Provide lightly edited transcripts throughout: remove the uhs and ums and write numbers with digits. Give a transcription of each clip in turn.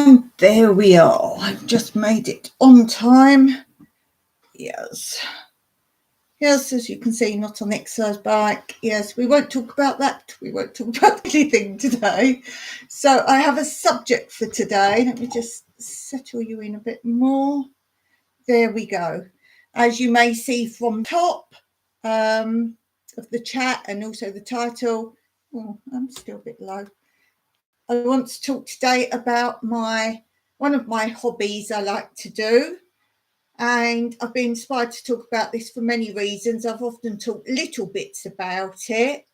And there we are. I've just made it on time. Yes. Yes, as you can see, not on exercise bike. Yes, we won't talk about that. We won't talk about anything today. So I have a subject for today. Let me just settle you in a bit more. There we go. As you may see from top of the chat and also the title. Oh, I'm still a bit low. I want to talk today about one of my hobbies I like to do, and I've been inspired to talk about this for many reasons. I've often talked little bits about it.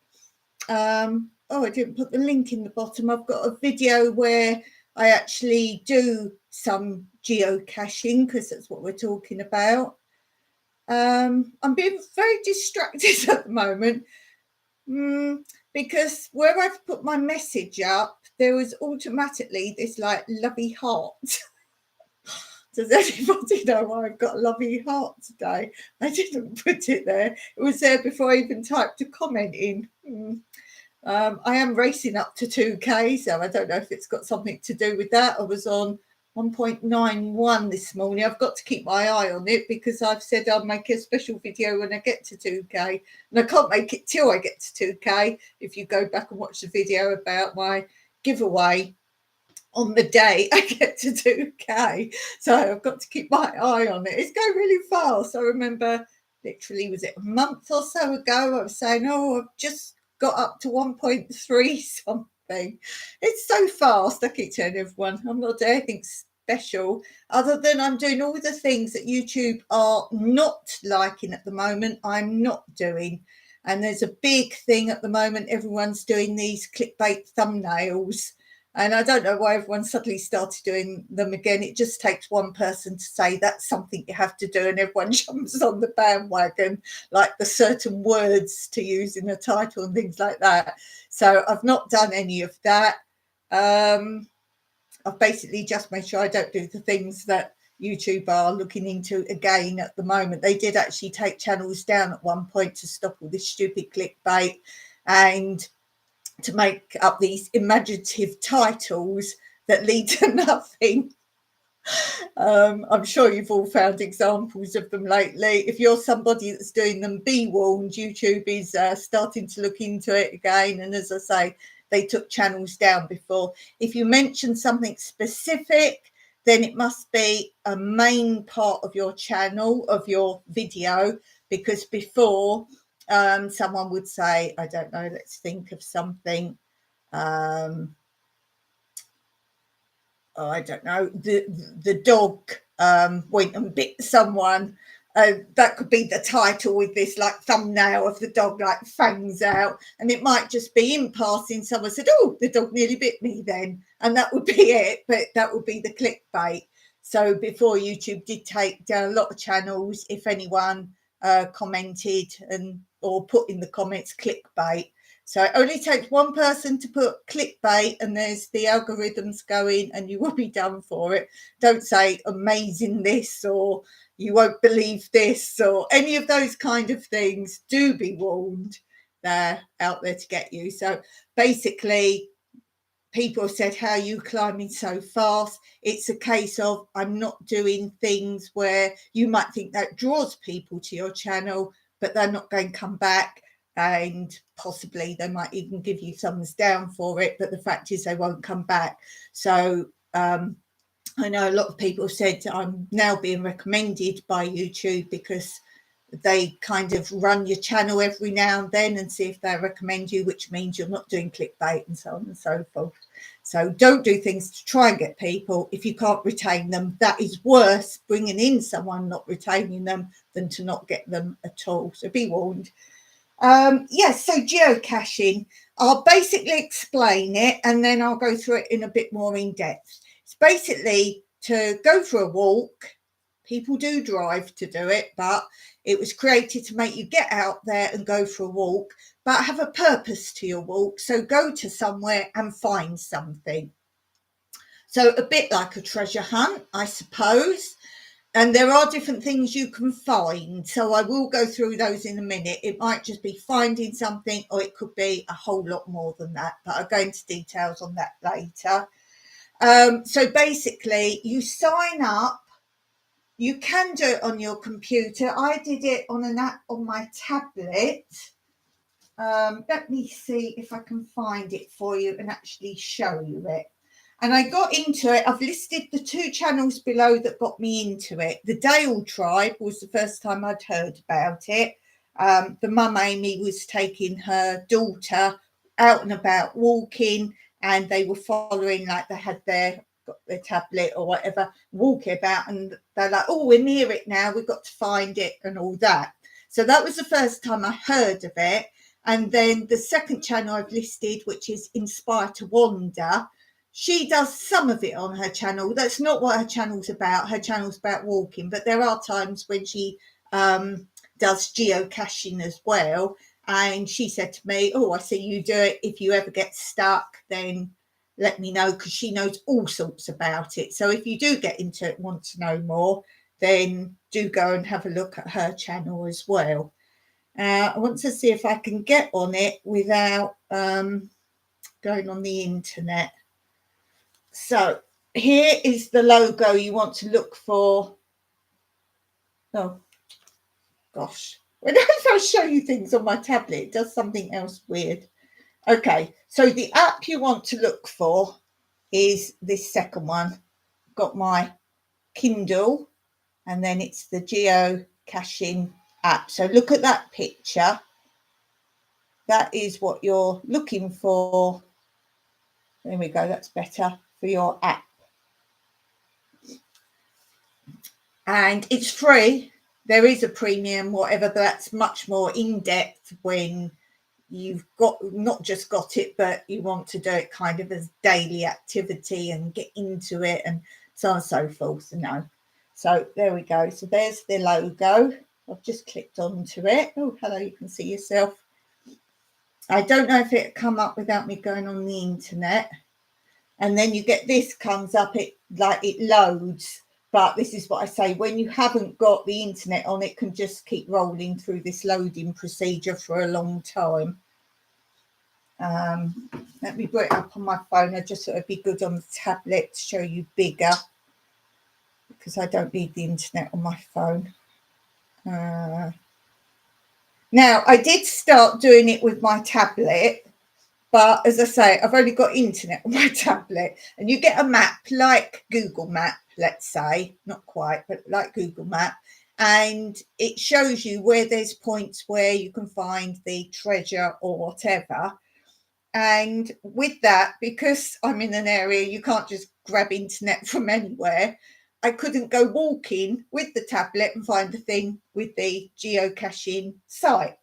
I didn't put the link in the bottom. I've got a video where I actually do some geocaching because that's what we're talking about. I'm being very distracted at the moment. Because where I've put my message up, there was automatically this like lovey heart. Does anybody know why I've got a lovey heart today? I didn't put it there. It was there before I even typed a comment in. I am racing up to 2K, so I don't know if it's got something to do with that. I was on 1.91 this morning. I've got to keep my eye on it because I've said I'll make a special video when I get to 2K, and I can't make it till I get to 2K. If you go back and watch the video about my giveaway on the day I get to 2K, so I've got to keep my eye on it. It's going really fast. I remember literally, was it a month or so ago, I was saying, I've just got up to 1.3 something. It's so fast. I keep telling everyone I'm not doing anything special other than I'm doing all the things that YouTube are not liking at the moment. I'm not doing, and there's a big thing at the moment. Everyone's doing these clickbait thumbnails, and I don't know why everyone suddenly started doing them again. It just takes one person to say that's something you have to do, and everyone jumps on the bandwagon, like the certain words to use in a title and things like that. So I've not done any of that. I've basically just made sure I don't do the things that YouTube are looking into again at the moment. They did actually take channels down at one point to stop all this stupid clickbait and to make up these imaginative titles that lead to nothing. I'm sure you've all found examples of them lately. If you're somebody that's doing them, be warned. YouTube is starting to look into it again. And as I say, they took channels down before. If you mention something specific, then it must be a main part of your channel, of your video, because before someone would say, I don't know, let's think of something. I don't know, the dog went and bit someone. That could be the title with this like thumbnail of the dog like fangs out, and it might just be in passing someone said, the dog nearly bit me then, and that would be it, but that would be the clickbait. So before, YouTube did take down a lot of channels if anyone commented or put in the comments clickbait. So it only takes one person to put clickbait and there's the algorithms going and you will be done for it. Don't say amazing this or you won't believe this or any of those kind of things. Do be warned, they're out there to get you. So basically, people have said, how are you climbing so fast? It's a case of I'm not doing things where you might think that draws people to your channel, but they're not going to come back. And possibly they might even give you thumbs down for it, but the fact is they won't come back. So I know a lot of people have said I'm now being recommended by YouTube because they kind of run your channel every now and then and see if they recommend you, which means you're not doing clickbait and so on and so forth. So don't do things to try and get people. If you can't retain them, that is worse bringing in someone, not retaining them, than to not get them at all. So be warned. Yes, so geocaching, I'll basically explain it and then I'll go through it in a bit more in depth. It's basically to go for a walk. People do drive to do it, but it was created to make you get out there and go for a walk, but have a purpose to your walk. So go to somewhere and find something. So a bit like a treasure hunt, I suppose. And there are different things you can find. So I will go through those in a minute. It might just be finding something, or it could be a whole lot more than that. But I'll go into details on that later. So basically, you sign up. You can do it on your computer. I did it on an app on my tablet. Let me see if I can find it for you and actually show you it. And I got into it. I've listed the 2 channels below that got me into it. The Dale Tribe was the first time I'd heard about it. The mum Amy was taking her daughter out and about walking, and they were following, like they had their tablet or whatever, walking about, and they're like, oh, we're near it now, we've got to find it and all that. So that was the first time I heard of it. And then the second channel I've listed, which is Inspire to Wander, she does some of it on her channel. That's not what her channel's about. Her channel's about walking, but there are times when she does geocaching as well. And she said to me, oh, I see you do it. If you ever get stuck, then let me know, because she knows all sorts about it. So if you do get into it, want to know more, then do go and have a look at her channel as well. I want to see if I can get on it without going on the internet. So here is the logo you want to look for. Oh, gosh. Whenever I show you things on my tablet, it does something else weird. Okay, so the app you want to look for is this second one. Got my Kindle, and then it's the geocaching app. So look at that picture. That is what you're looking for. There we go, that's better, for your app. And it's free. There is a premium, whatever, but that's much more in-depth when you've got not just got it, but you want to do it kind of as daily activity and get into it and so on and so forth. So there we go. So there's the logo. I've just clicked onto it. Oh, hello, you can see yourself. I don't know if it'll come up without me going on the internet. And then you get this comes up, it loads. But this is what I say, when you haven't got the internet on, it can just keep rolling through this loading procedure for a long time. Let me put it up on my phone. I just thought it'd be good on the tablet to show you bigger, because I don't need the internet on my phone. Now, I did start doing it with my tablet, but as I say, I've only got internet on my tablet, and you get a map like Google Map, let's say, not quite, but like Google Map, and it shows you where there's points where you can find the treasure or whatever. And with that, because I'm in an area you can't just grab internet from anywhere, I couldn't go walking with the tablet and find the thing with the geocaching site.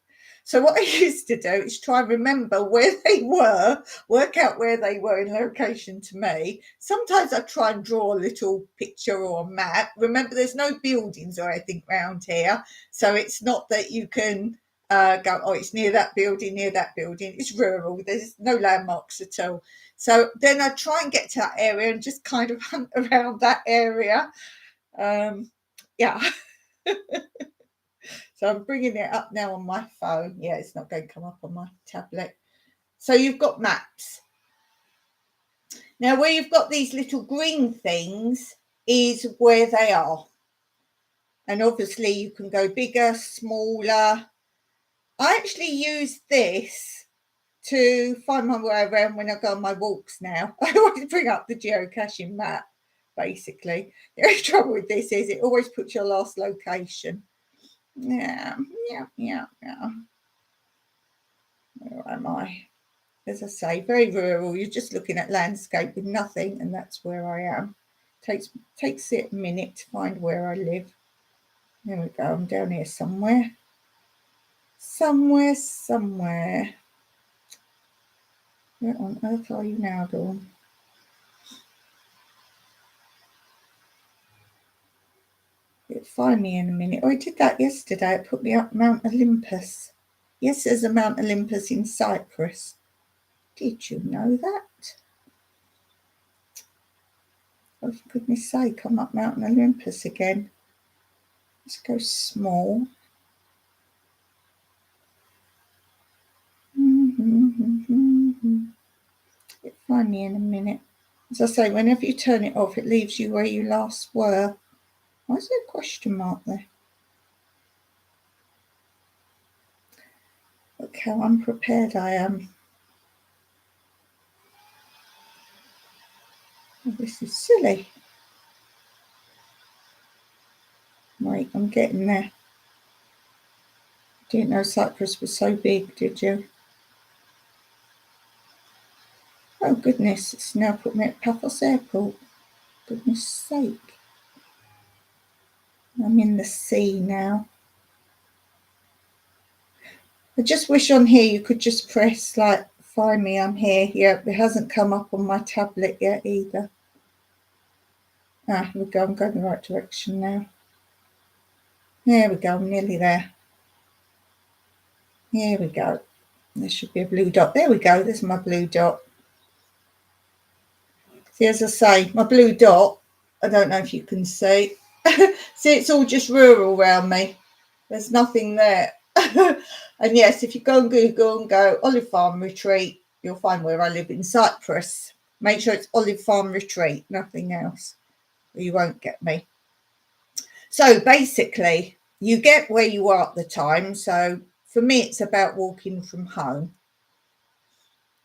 So what I used to do is try and remember where they were, work out where they were in location to me. Sometimes I try and draw a little picture or a map. Remember, there's no buildings or anything around here. So it's not that you can go, oh, it's near that building, near that building. It's rural. There's no landmarks at all. So then I try and get to that area and just kind of hunt around that area. Yeah. So I'm bringing it up now on my phone. Yeah, it's not going to come up on my tablet. So you've got maps. Now, where you've got these little green things is where they are. And obviously you can go bigger, smaller. I actually use this to find my way around when I go on my walks now. I always bring up the geocaching map, basically. The only trouble with this is it always puts your last location. Yeah. Where am I? As I say, very rural. You're just looking at landscape with nothing, and that's where I am. Takes it a minute to find where I live. There we go. I'm down here somewhere. Somewhere. Where on earth are you now, Dawn? It'll find me in a minute. Oh, I did that yesterday. It put me up Mount Olympus. Yes, there's a Mount Olympus in Cyprus. Did you know that? Oh, for goodness sake, I'm up Mount Olympus again. Let's go small. It'll find me in a minute. As I say, whenever you turn it off, it leaves you where you last were. Why is there a question mark there? Look how unprepared I am. Oh, this is silly. Wait, I'm getting there. Didn't know Cyprus was so big, did you? Oh goodness, it's now put me at Paphos Airport. Goodness sake. I'm in the sea now. I just wish on here you could just press like, find me, I'm here. Yeah, it hasn't come up on my tablet yet either. Ah, here we go, I'm going the right direction now. There we go, I'm nearly there. Here we go. There should be a blue dot. There we go, there's my blue dot. See, as I say, my blue dot, I don't know if you can see. See, it's all just rural around me. There's nothing there. And yes, if you go on Google and go Olive Farm Retreat, you'll find where I live in Cyprus. Make sure it's Olive Farm Retreat, nothing else, or you won't get me. So basically, you get where you are at the time. So for me, it's about walking from home.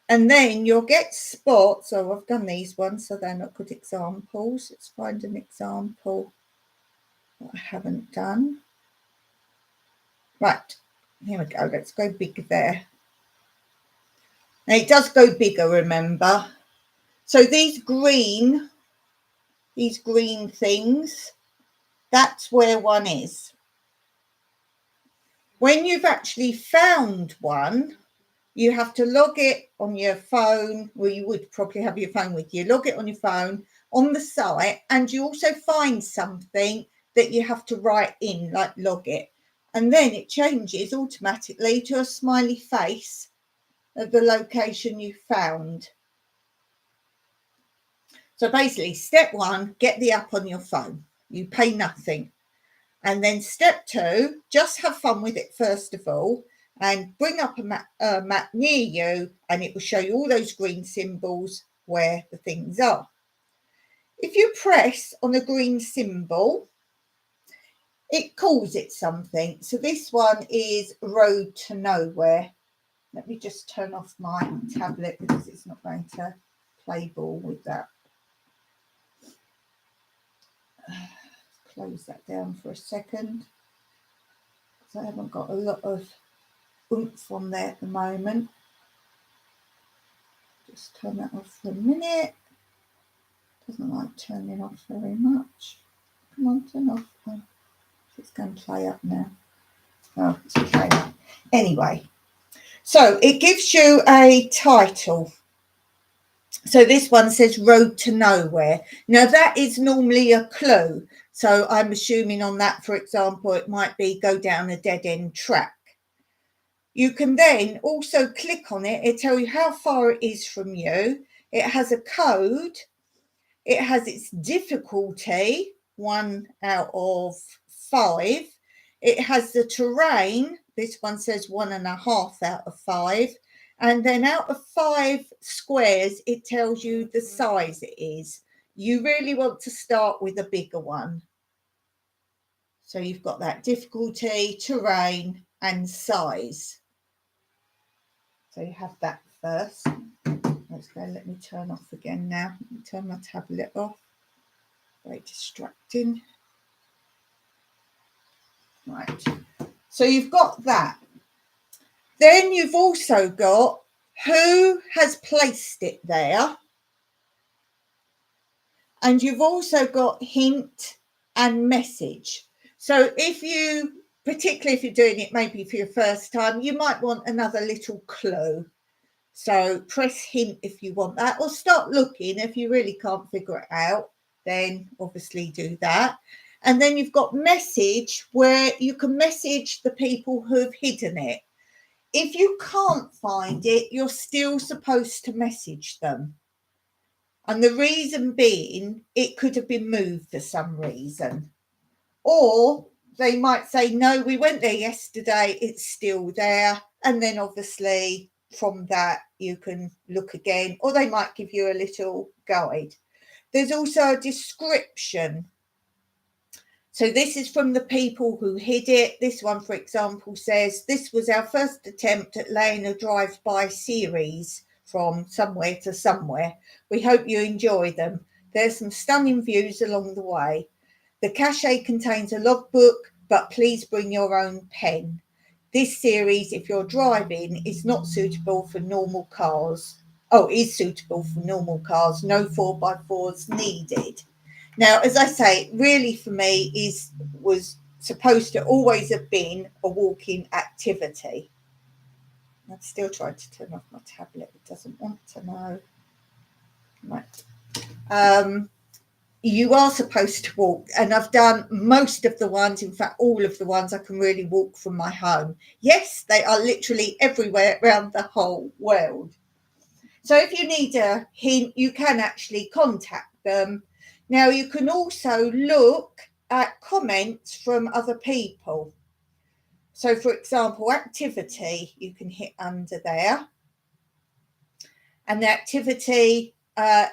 And then you'll get spots. So I've done these ones, so they're not good examples. Let's find an example that I haven't done. Right, here we go. Let's go big there. Now it does go bigger, remember. So these green things, that's where one is. When you've actually found one, you have to log it on your phone. Well, you would probably have your phone with you. Log it on your phone on the site, and you also find something that you have to write in, like log it. And then it changes automatically to a smiley face of the location you found. So basically, step one, get the app on your phone. You pay nothing. And then step two, just have fun with it first of all, and bring up a map near you, and it will show you all those green symbols where the things are. If you press on a green symbol, it calls it something. So this one is Road to Nowhere. Let me just turn off my tablet because it's not going to play ball with that. Close that down for a second because I haven't got a lot of oomph on there at the moment. Just turn that off for a minute. Doesn't like turning off very much. Come on, turn off. Oh, it's going to play up now. Oh, it's okay. Anyway, so it gives you a title. So this one says Road to Nowhere. Now that is normally a clue. So I'm assuming on that, for example, it might be go down a dead end track. You can then also click on it. It tells you how far it is from you. It has a code. It has its difficulty, 1 out of 5. It has the terrain. This one says 1.5 out of 5. And then out of 5 squares, it tells you the size it is. You really want to start with a bigger one. So you've got that difficulty, terrain, and size. So you have that first. Let's go. Let me turn off again now. Let me turn my tablet off. Very distracting. Right. So you've got that. Then you've also got who has placed it there. And you've also got hint and message. So if you, particularly if you're doing it maybe for your first time, you might want another little clue. So press hint if you want that, or start looking. If you really can't figure it out, then obviously do that. And then you've got message, where you can message the people who have hidden it. If you can't find it, you're still supposed to message them. And the reason being, it could have been moved for some reason. Or they might say, no, we went there yesterday, it's still there. And then obviously from that you can look again, or they might give you a little guide. There's also a description. So this is from the people who hid it. This one, for example, says, this was our first attempt at laying a drive-by series from somewhere to somewhere. We hope you enjoy them. There's some stunning views along the way. The cache contains a logbook, but please bring your own pen. This series, if you're driving, is not suitable for normal cars. Oh, is suitable for normal cars. No 4x4s needed. Now, as I say, really for me was supposed to always have been a walking activity. I've still tried to turn off my tablet. It doesn't want to know. Right. You are supposed to walk, and I've done most of the ones, in fact all of the ones I can really walk from my home. Yes, they are literally everywhere around the whole world. So if you need a hint, you can actually contact them. Now you can also look at comments from other people. So for example, activity, you can hit under there, and the activity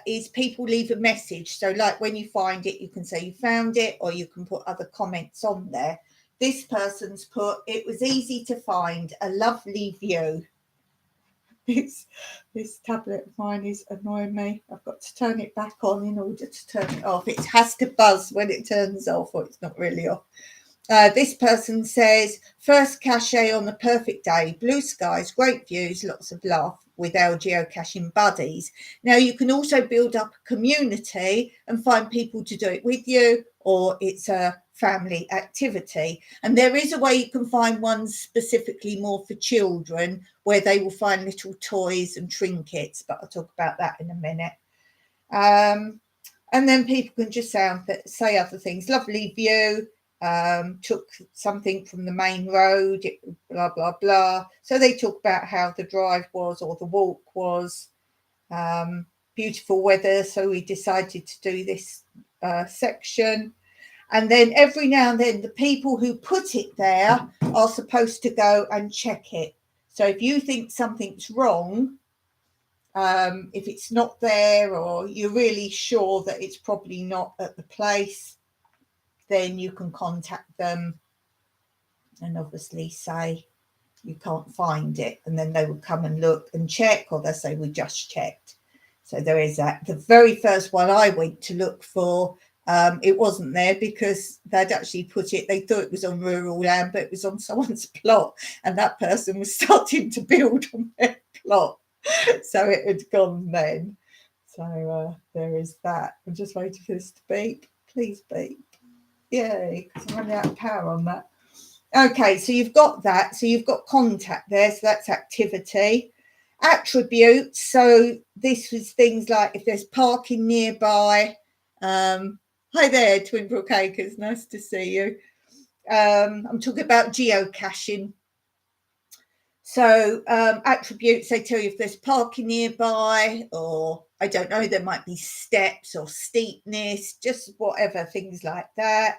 is people leave a message. So like when you find it, you can say you found it, or you can put other comments on there. This person's put, it was easy to find, a lovely view. This tablet of mine is annoying me. I've got to turn it back on in order to turn it off. It has to buzz when it turns off, or it's not really off. This person says, first cache on a perfect day, blue skies, great views, lots of laugh with our geocaching buddies. Now you can also build up a community and find people to do it with you, or it's a family activity. And there is a way you can find ones specifically more for children, where they will find little toys and trinkets, but I'll talk about that in a minute. And then people can just say other things. Lovely view. Took something from the main road, blah blah blah. So they talk about how the drive was, or the walk was. Beautiful weather, so we decided to do this section. And then every now and then the people who put it there are supposed to go and check it. So if you think something's wrong, if it's not there, or you're really sure that it's probably not at the place, then you can contact them and obviously say you can't find it, and then they will come and look and check, or they'll say we just checked. So there is that. The very first one I went to look for, it wasn't there because they'd actually put it, they thought it was on rural land, but it was on someone's plot, and that person was starting to build on their plot, so it had gone then. So there is that. I'm just waiting for this to beep. Please beep. Yay, because I'm running out of power on that. Okay, so you've got that. So you've got contact there. So that's activity. Attributes. So this was things like if there's parking nearby. Hi there, Twinbrook Acres. Nice to see you. I'm talking about geocaching. So attributes, they tell you if there's parking nearby, or I don't know, there might be steps or steepness, just whatever, things like that.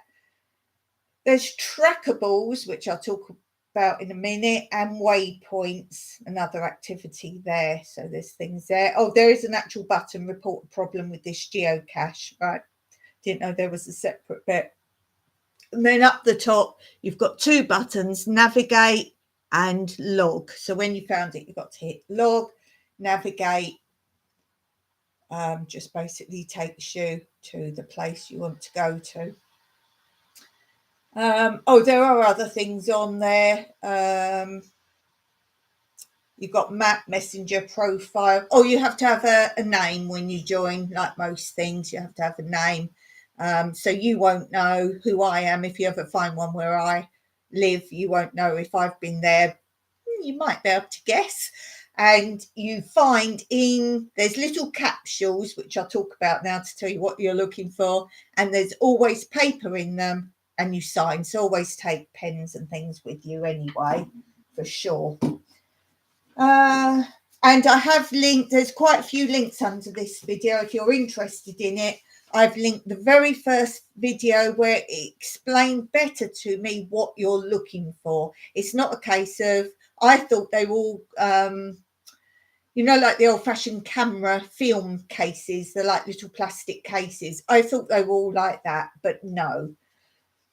There's trackables, which I'll talk about in a minute, and waypoints, another activity there. So there's things there. Oh, there is an actual button, report a problem with this geocache, right? Didn't know there was a separate bit. And then up the top, you've got two buttons, navigate and log. So when you found it, you've got to hit log. Navigate just basically takes you to the place you want to go to. Oh, there are other things on there. You've got map, messenger, profile. Oh, you have to have a name when you join, like most things, you have to have a name. So you won't know who I am. If you ever find one where I live, you won't know if I've been there. You might be able to guess. And you find there's little capsules, which I'll talk about now to tell you what you're looking for. And there's always paper in them, and you sign. So always take pens and things with you anyway, for sure. And I have linked, there's quite a few links under this video if you're interested in it. I've linked the very first video where it explained better to me what you're looking for. It's not a case of, I thought they were all you know, like the old-fashioned camera film cases, they're like little plastic cases. I thought they were all like that, but no.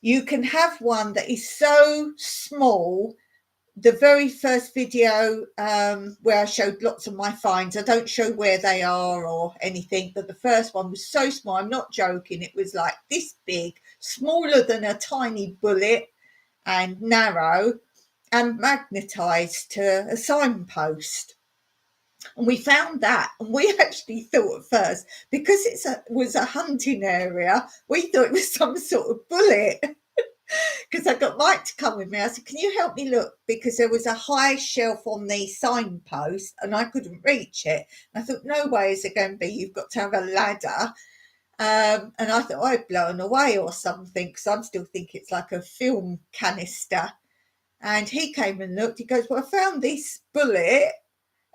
You can have one that is so small. The very first video where I showed lots of my finds, I don't show where they are or anything, but the first one was so small, I'm not joking, it was like this big, smaller than a tiny bullet and narrow and magnetized to a signpost. And we found that, and we actually thought at first, because was a hunting area, we thought it was some sort of bullet. Because I got Mike to come with me. I said, can you help me look? Because there was a high shelf on the signpost and I couldn't reach it. And I thought, no way is it going to be. You've got to have a ladder. And I thought I'd blown away or something, because I'm still thinking it's like a film canister. And he came and looked. He goes, well, I found this bullet.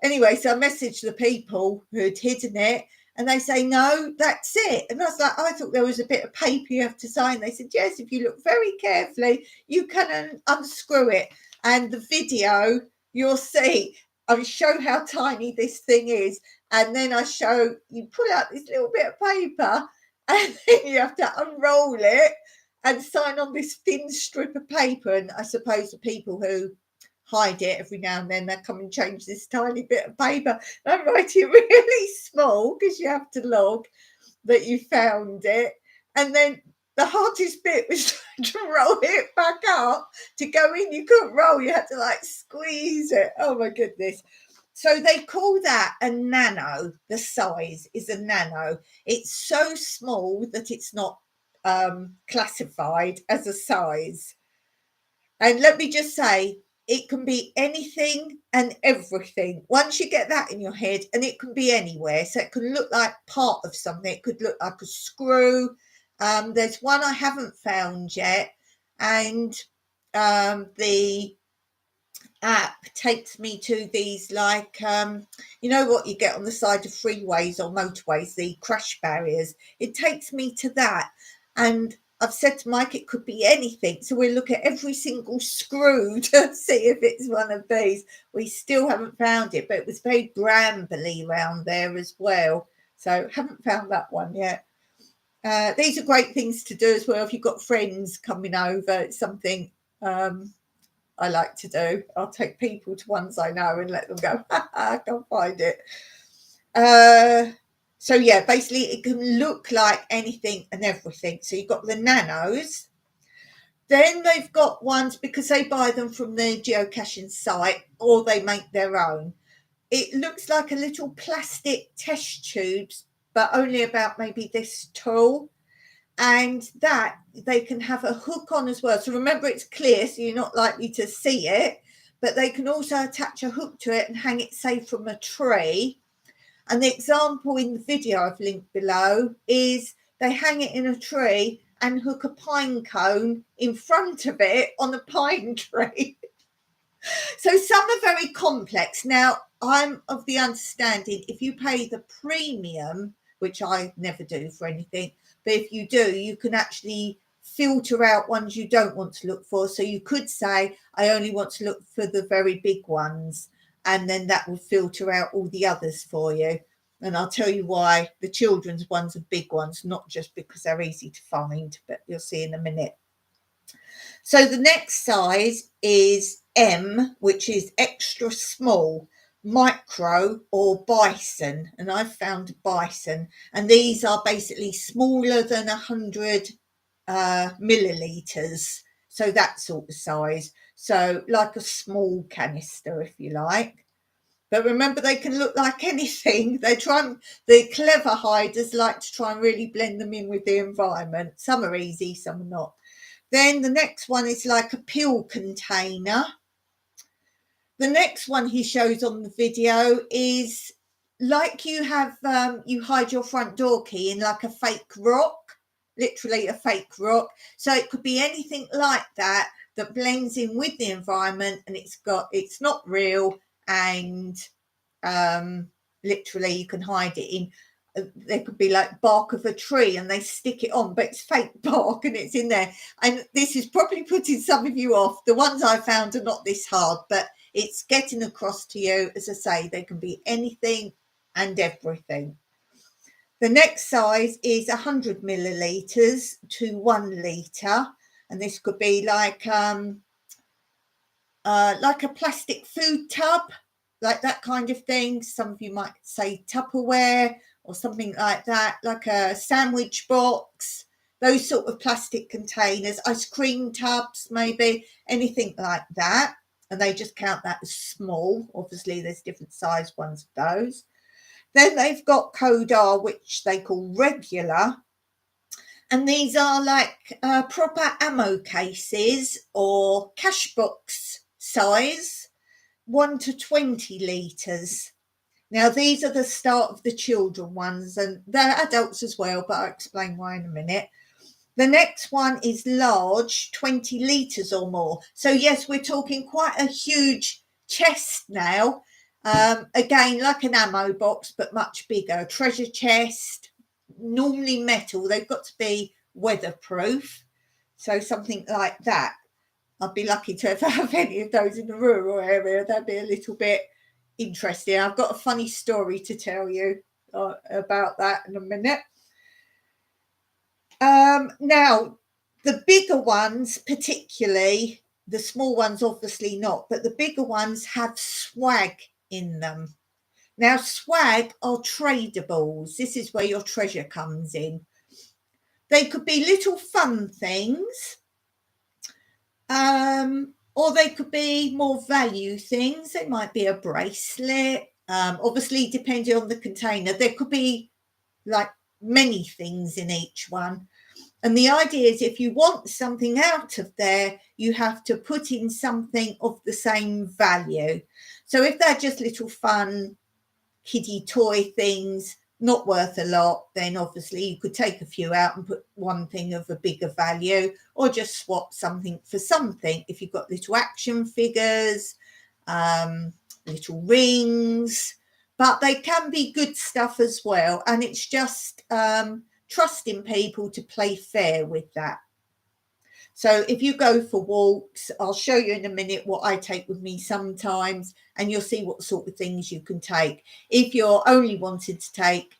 Anyway, so I messaged the people who had hidden it. And they say, no, that's it. And I was like, I thought there was a bit of paper you have to sign. They said, yes, if you look very carefully, you can unscrew it. And the video, you'll see, I show how tiny this thing is. And then I show, you pull out this little bit of paper and then you have to unroll it and sign on this thin strip of paper. And I suppose the people who hide it every now and then, they come and change this tiny bit of paper. And I'm writing really small because you have to log that you found it. And then the hardest bit was to roll it back up. To go in, you couldn't roll, you had to like squeeze it. Oh my goodness. So they call that a nano. The size is a nano. It's so small that it's not classified as a size. And let me just say, it can be anything and everything. Once you get that in your head, and it can be anywhere. So it can look like part of something. It could look like a screw. There's one I haven't found yet. And the app takes me to these like, you know what you get on the side of freeways or motorways, the crash barriers. It takes me to that. And I've said to Mike, it could be anything. So we'll look at every single screw to see if it's one of these. We still haven't found it, but it was very brambly around there as well. So haven't found that one yet. These are great things to do as well. If you've got friends coming over, it's something I like to do. I'll take people to ones I know and let them go, I can't find it. So yeah, basically it can look like anything and everything. So you've got the nanos. Then they've got ones, because they buy them from the geocaching site or they make their own. It looks like a little plastic test tubes, but only about maybe this tall. And that they can have a hook on as well. So remember, it's clear, so you're not likely to see it. But they can also attach a hook to it and hang it, say, from a tree. And the example in the video I've linked below is they hang it in a tree and hook a pine cone in front of it on a pine tree. So some are very complex. Now, I'm of the understanding if you pay the premium, which I never do for anything, but if you do, you can actually filter out ones you don't want to look for. So you could say, I only want to look for the very big ones. And then that will filter out all the others for you. And I'll tell you why the children's ones are big ones, not just because they're easy to find, but you'll see in a minute. So the next size is M, which is extra small, micro or bison. And I've found a bison. And these are basically smaller than 100 millilitres. So that sort of size. So like a small canister, if you like. But remember, they can look like anything. The clever hiders like to try and really blend them in with the environment. Some are easy, some are not. Then the next one is like a pill container. The next one he shows on the video is like you have, you hide your front door key in like a fake rock, literally a fake rock. So it could be anything like that blends in with the environment, and it's not real. And literally you can hide it in, there could be like bark of a tree and they stick it on, but it's fake bark and it's in there. And this is probably putting some of you off. The ones I found are not this hard, but It's getting across to you. As I say, they can be anything and everything. The next size is 100 millilitres to 1 litre, and this could be like a plastic food tub, like that kind of thing. Some of you might say Tupperware or something like that, like a sandwich box, those sort of plastic containers, ice cream tubs, maybe, anything like that. And they just count that as small. Obviously, there's different size ones of those. Then they've got code R, which they call regular. And these are like proper ammo cases or cash box size, 1 to 20 litres. Now, these are the start of the children ones, and they're adults as well, but I'll explain why in a minute. The next one is large, 20 litres or more. So, yes, we're talking quite a huge chest now. Again, like an ammo box, but much bigger. A treasure chest, normally metal. They've got to be weatherproof. So something like that. I'd be lucky to ever have any of those in the rural area. That'd be a little bit interesting. I've got a funny story to tell you about that in a minute. Now, the bigger ones, particularly, the small ones obviously not, but the bigger ones have swag in them. Now, swag are tradables. This is where your treasure comes in. They could be little fun things, or they could be more value things. They might be a bracelet, obviously depending on the container. There could be like many things in each one. And the idea is if you want something out of there, you have to put in something of the same value. So if they're just little fun kiddie toy things, not worth a lot, then obviously you could take a few out and put one thing of a bigger value, or just swap something for something. If you've got little action figures, little rings, but they can be good stuff as well. And it's just trusting people to play fair with that. So if you go for walks, I'll show you in a minute what I take with me sometimes, and you'll see what sort of things you can take. If you're only wanting to take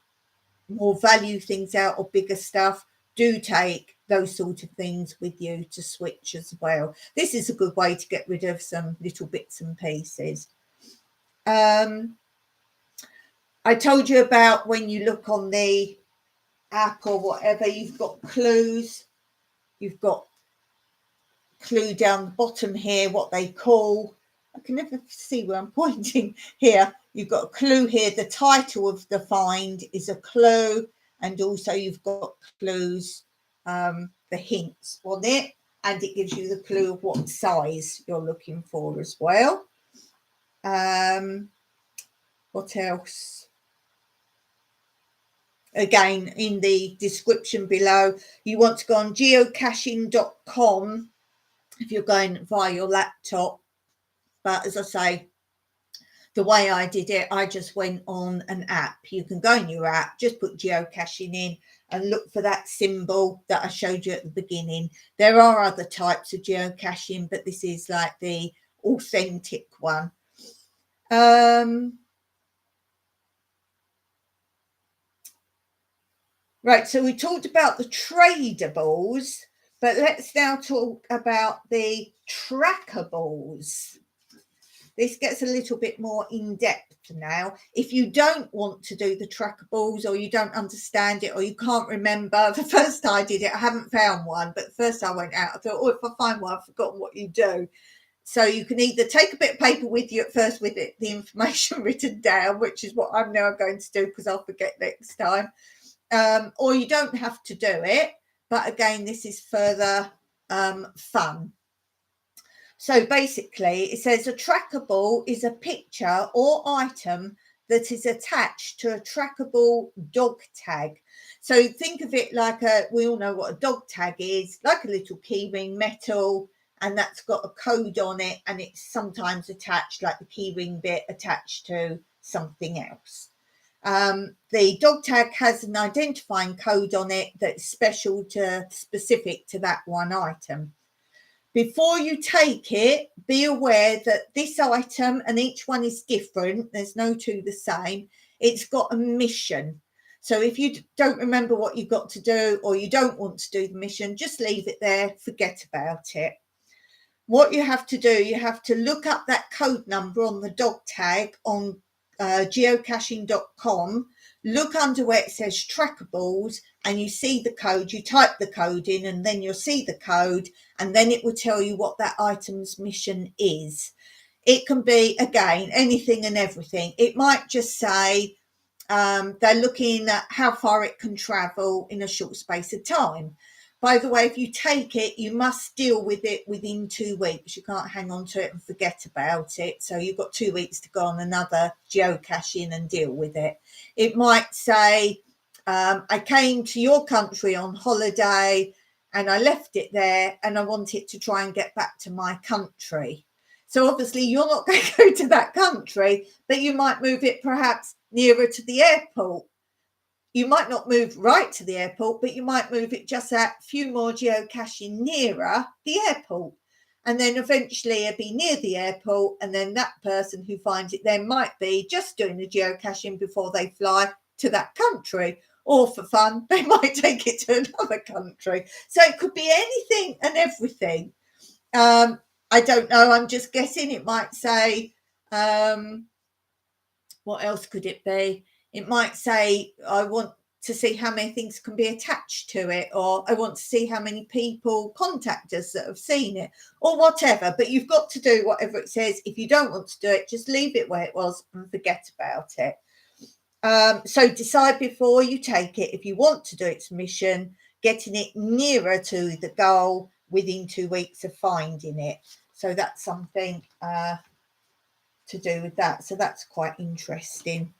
more value things out or bigger stuff, do take those sort of things with you to switch as well. This is a good way to get rid of some little bits and pieces. I told you about when you look on the app or whatever, you've got clues. You've got clue down the bottom here, what they call, I can never see where I'm pointing here. You've got a clue here. The title of the find is a clue, and also you've got clues, the hints on it, and it gives you the clue of what size you're looking for as well. What else? Again, in the description below, you want to go on geocaching.com if you're going via your laptop. But as I say, the way I did it, I just went on an app. You can go in your app, just put geocaching in and look for that symbol that I showed you at the beginning. There are other types of geocaching, but this is like the authentic one. Right, so we talked about the tradables, but let's now talk about the trackables. This gets a little bit more in depth now. If you don't want to do the trackables, or you don't understand it, or you can't remember, the first time I did it, I haven't found one, but the first time I went out, I thought, oh, if I find one, I've forgotten what you do. So you can either take a bit of paper with you at first with it, the information written down, which is what I'm now going to do because I'll forget next time. Or you don't have to do it. But again, this is further fun. So basically, it says a trackable is a picture or item that is attached to a trackable dog tag. So think of it like we all know what a dog tag is, like a little keyring metal, and that's got a code on it, and it's sometimes attached, like the keyring bit attached to something else. The dog tag has an identifying code on it that's specific to that one item. Before you take it, be aware that this item, and each one is different, there's no two the same, it's got a mission. So if you don't remember what you've got to do, or you don't want to do the mission, just leave it there, forget about it. What you have to do, you have to look up that code number on the dog tag on geocaching.com, look under where it says trackables, and you see the code, you type the code in, and then you'll see the code, and then it will tell you what that item's mission is. It can be, again, anything and everything. It might just say they're looking at how far it can travel in a short space of time. By the way, if you take it, you must deal with it within 2 weeks. You can't hang on to it and forget about it. So you've got 2 weeks to go on another geocaching and deal with it. It might say, I came to your country on holiday and I left it there and I want it to try and get back to my country. So obviously you're not going to go to that country, but you might move it perhaps nearer to the airport. You might not move right to the airport, but you might move it just a few more geocaching nearer the airport. And then eventually it'll be near the airport. And then that person who finds it then might be just doing the geocaching before they fly to that country. Or for fun, they might take it to another country. So it could be anything and everything. I don't know. I'm just guessing. It might say, what else could it be? It might say, I want to see how many things can be attached to it, or I want to see how many people contact us that have seen it, or whatever. But you've got to do whatever it says. If you don't want to do it, just leave it where it was and forget about it. So decide before you take it if you want to do its mission, getting it nearer to the goal within 2 weeks of finding it. So that's something to do with that. So that's quite interesting.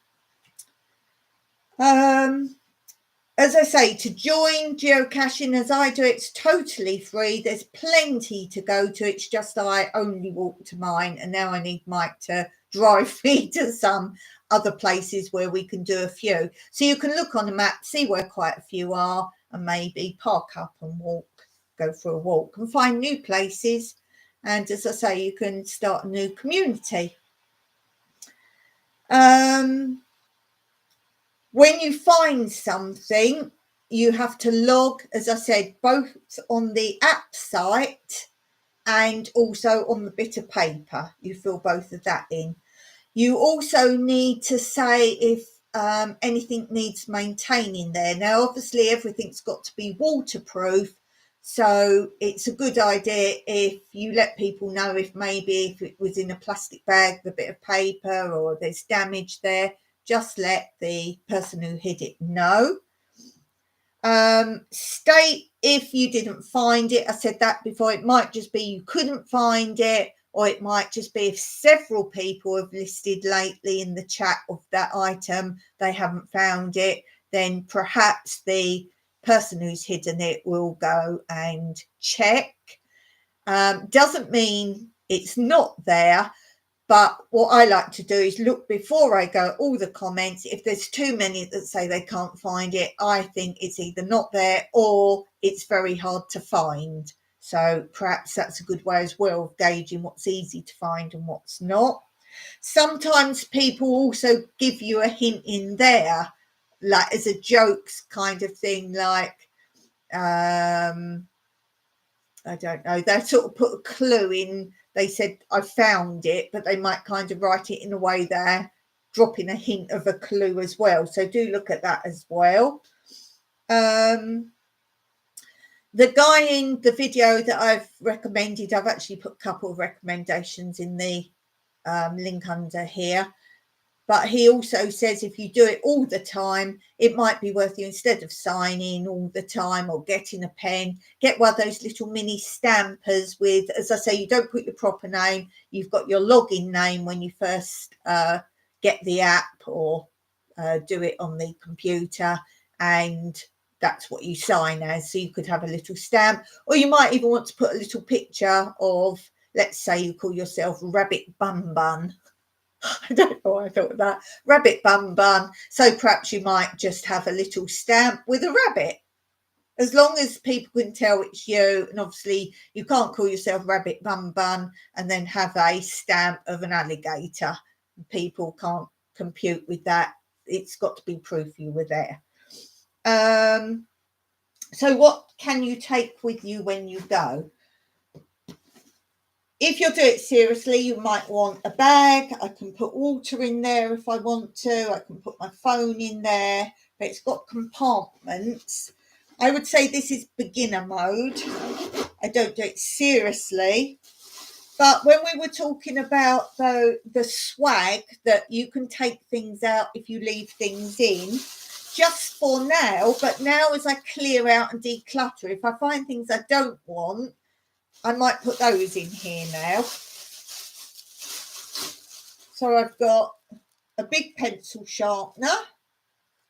As I say, to join geocaching as I do, it's totally free. There's plenty to go to. It's just I only walk to mine, and now I need Mike to drive me to some other places where we can do a few. So you can look on the map, see where quite a few are, and maybe park up and walk, go for a walk and find new places. And as I say, you can start a new community. When you find something, you have to log, as I said, both on the app site and also on the bit of paper. You fill both of that in. You also need to say if anything needs maintaining there. Now, obviously, everything's got to be waterproof. So it's a good idea if you let people know if it was in a plastic bag, the bit of paper, or there's damage there. Just let the person who hid it know. State if you didn't find it. I said that before. It might just be you couldn't find it, or it might just be if several people have listed lately in the chat of that item, they haven't found it, then perhaps the person who's hidden it will go and check. Doesn't mean it's not there. But what I like to do is look before I go all the comments. If there's too many that say they can't find it, I think it's either not there or it's very hard to find. So perhaps that's a good way as well of gauging what's easy to find and what's not. Sometimes people also give you a hint in there, like as a jokes kind of thing, like, I don't know, they sort of put a clue in. They said, I found it, but they might kind of write it in a way they're dropping a hint of a clue as well. So do look at that as well. The guy in the video that I've recommended, I've actually put a couple of recommendations in the link under here. But he also says if you do it all the time, it might be worth you, instead of signing all the time or getting a pen, get one of those little mini stampers with, as I say, you don't put your proper name. You've got your login name when you first get the app or do it on the computer, and that's what you sign as. So you could have a little stamp, or you might even want to put a little picture of, let's say you call yourself Rabbit Bun Bun. I don't know why I thought of that. Rabbit Bun Bun. So perhaps you might just have a little stamp with a rabbit. as long as people can tell it's you. And obviously you can't call yourself Rabbit Bun Bun and then have a stamp of an alligator. People can't compute with that. It's got to be proof you were there. So what can you take with you when you go? If you'll do it seriously, you might want a bag. I can put water in there if I want to. I can put my phone in there, but it's got compartments. I would say this is beginner mode. I don't do it seriously. But when we were talking about the swag that you can take things out if you leave things in, just for now, but now as I clear out and declutter, if I find things I don't want, I might put those in here now. So I've got a big pencil sharpener.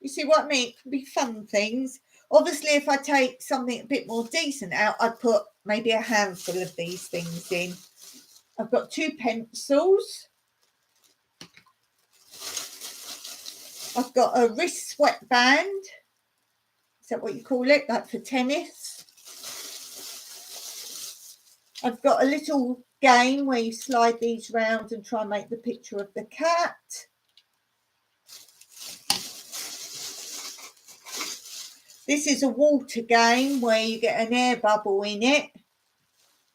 You see what I mean? It can be fun things. Obviously, if I take something a bit more decent out, I'd put maybe a handful of these things in. I've got 2 pencils. I've got a wrist sweatband. Is that what you call it? Like for tennis? I've got a little game where you slide these round and try and make the picture of the cat. This is a water game where you get an air bubble in it.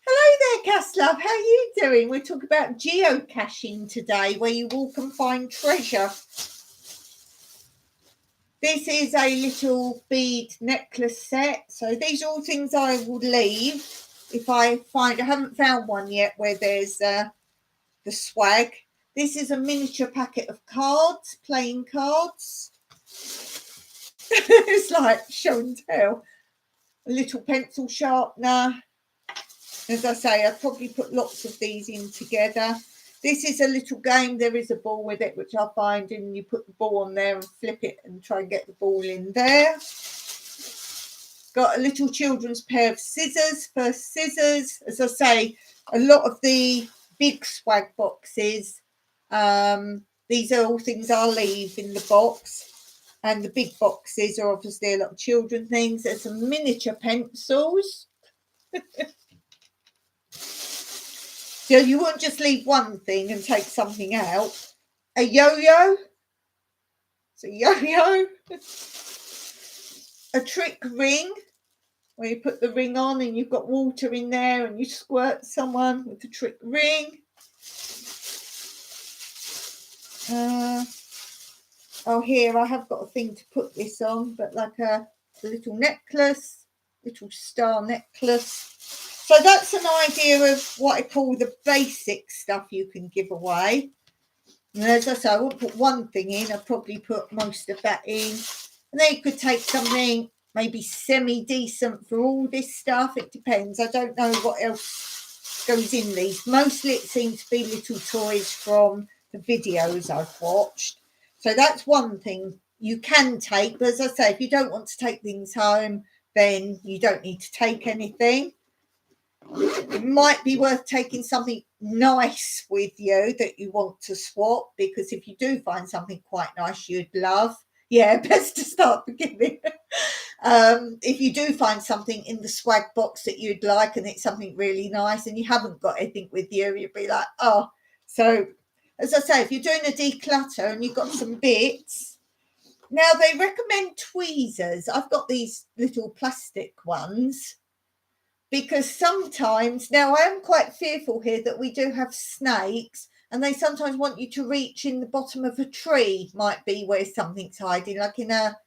Hello there, Caslove. How are you doing? We're talking about geocaching today, where you walk and find treasure. This is a little bead necklace set. So these are all things I will leave if I find. I haven't found one yet where there's the swag. This is a miniature packet of cards, playing cards. It's like show and tell. A little pencil sharpener. As I say, I'd probably put lots of these in together. This is a little game. There is a ball with it, which I find, and you put the ball on there and flip it and try and get the ball in there. Got a little children's pair of scissors for scissors. As I say, a lot of the big swag boxes, these are all things I'll leave in the box. And the big boxes are obviously a lot of children things. There's some miniature pencils. So you won't just leave one thing and take something out. A yo-yo. It's a yo-yo. A trick ring, where you put the ring on and you've got water in there and you squirt someone with the trick ring. Oh, here I have got a thing to put this on, but like a little necklace, little star necklace. So that's an idea of what I call the basic stuff you can give away. And as I say, I won't put one thing in. I'll probably put most of that in. And then you could take something maybe semi-decent for all this stuff. It depends. I don't know what else goes in these. Mostly it seems to be little toys from the videos I've watched. So that's one thing you can take. But as I say, if you don't want to take things home, then you don't need to take anything. It might be worth taking something nice with you that you want to swap, because if you do find something quite nice you'd love, yeah, best to start beginning. If you do find something in the swag box that you'd like and it's something really nice and you haven't got anything with you, you'd be like, oh. So as I say, if you're doing a declutter and you've got some bits, now they recommend tweezers. I've got these little plastic ones, because sometimes, now I am quite fearful here that we do have snakes and they sometimes want you to reach in the bottom of a tree, might be where something's hiding, like in a,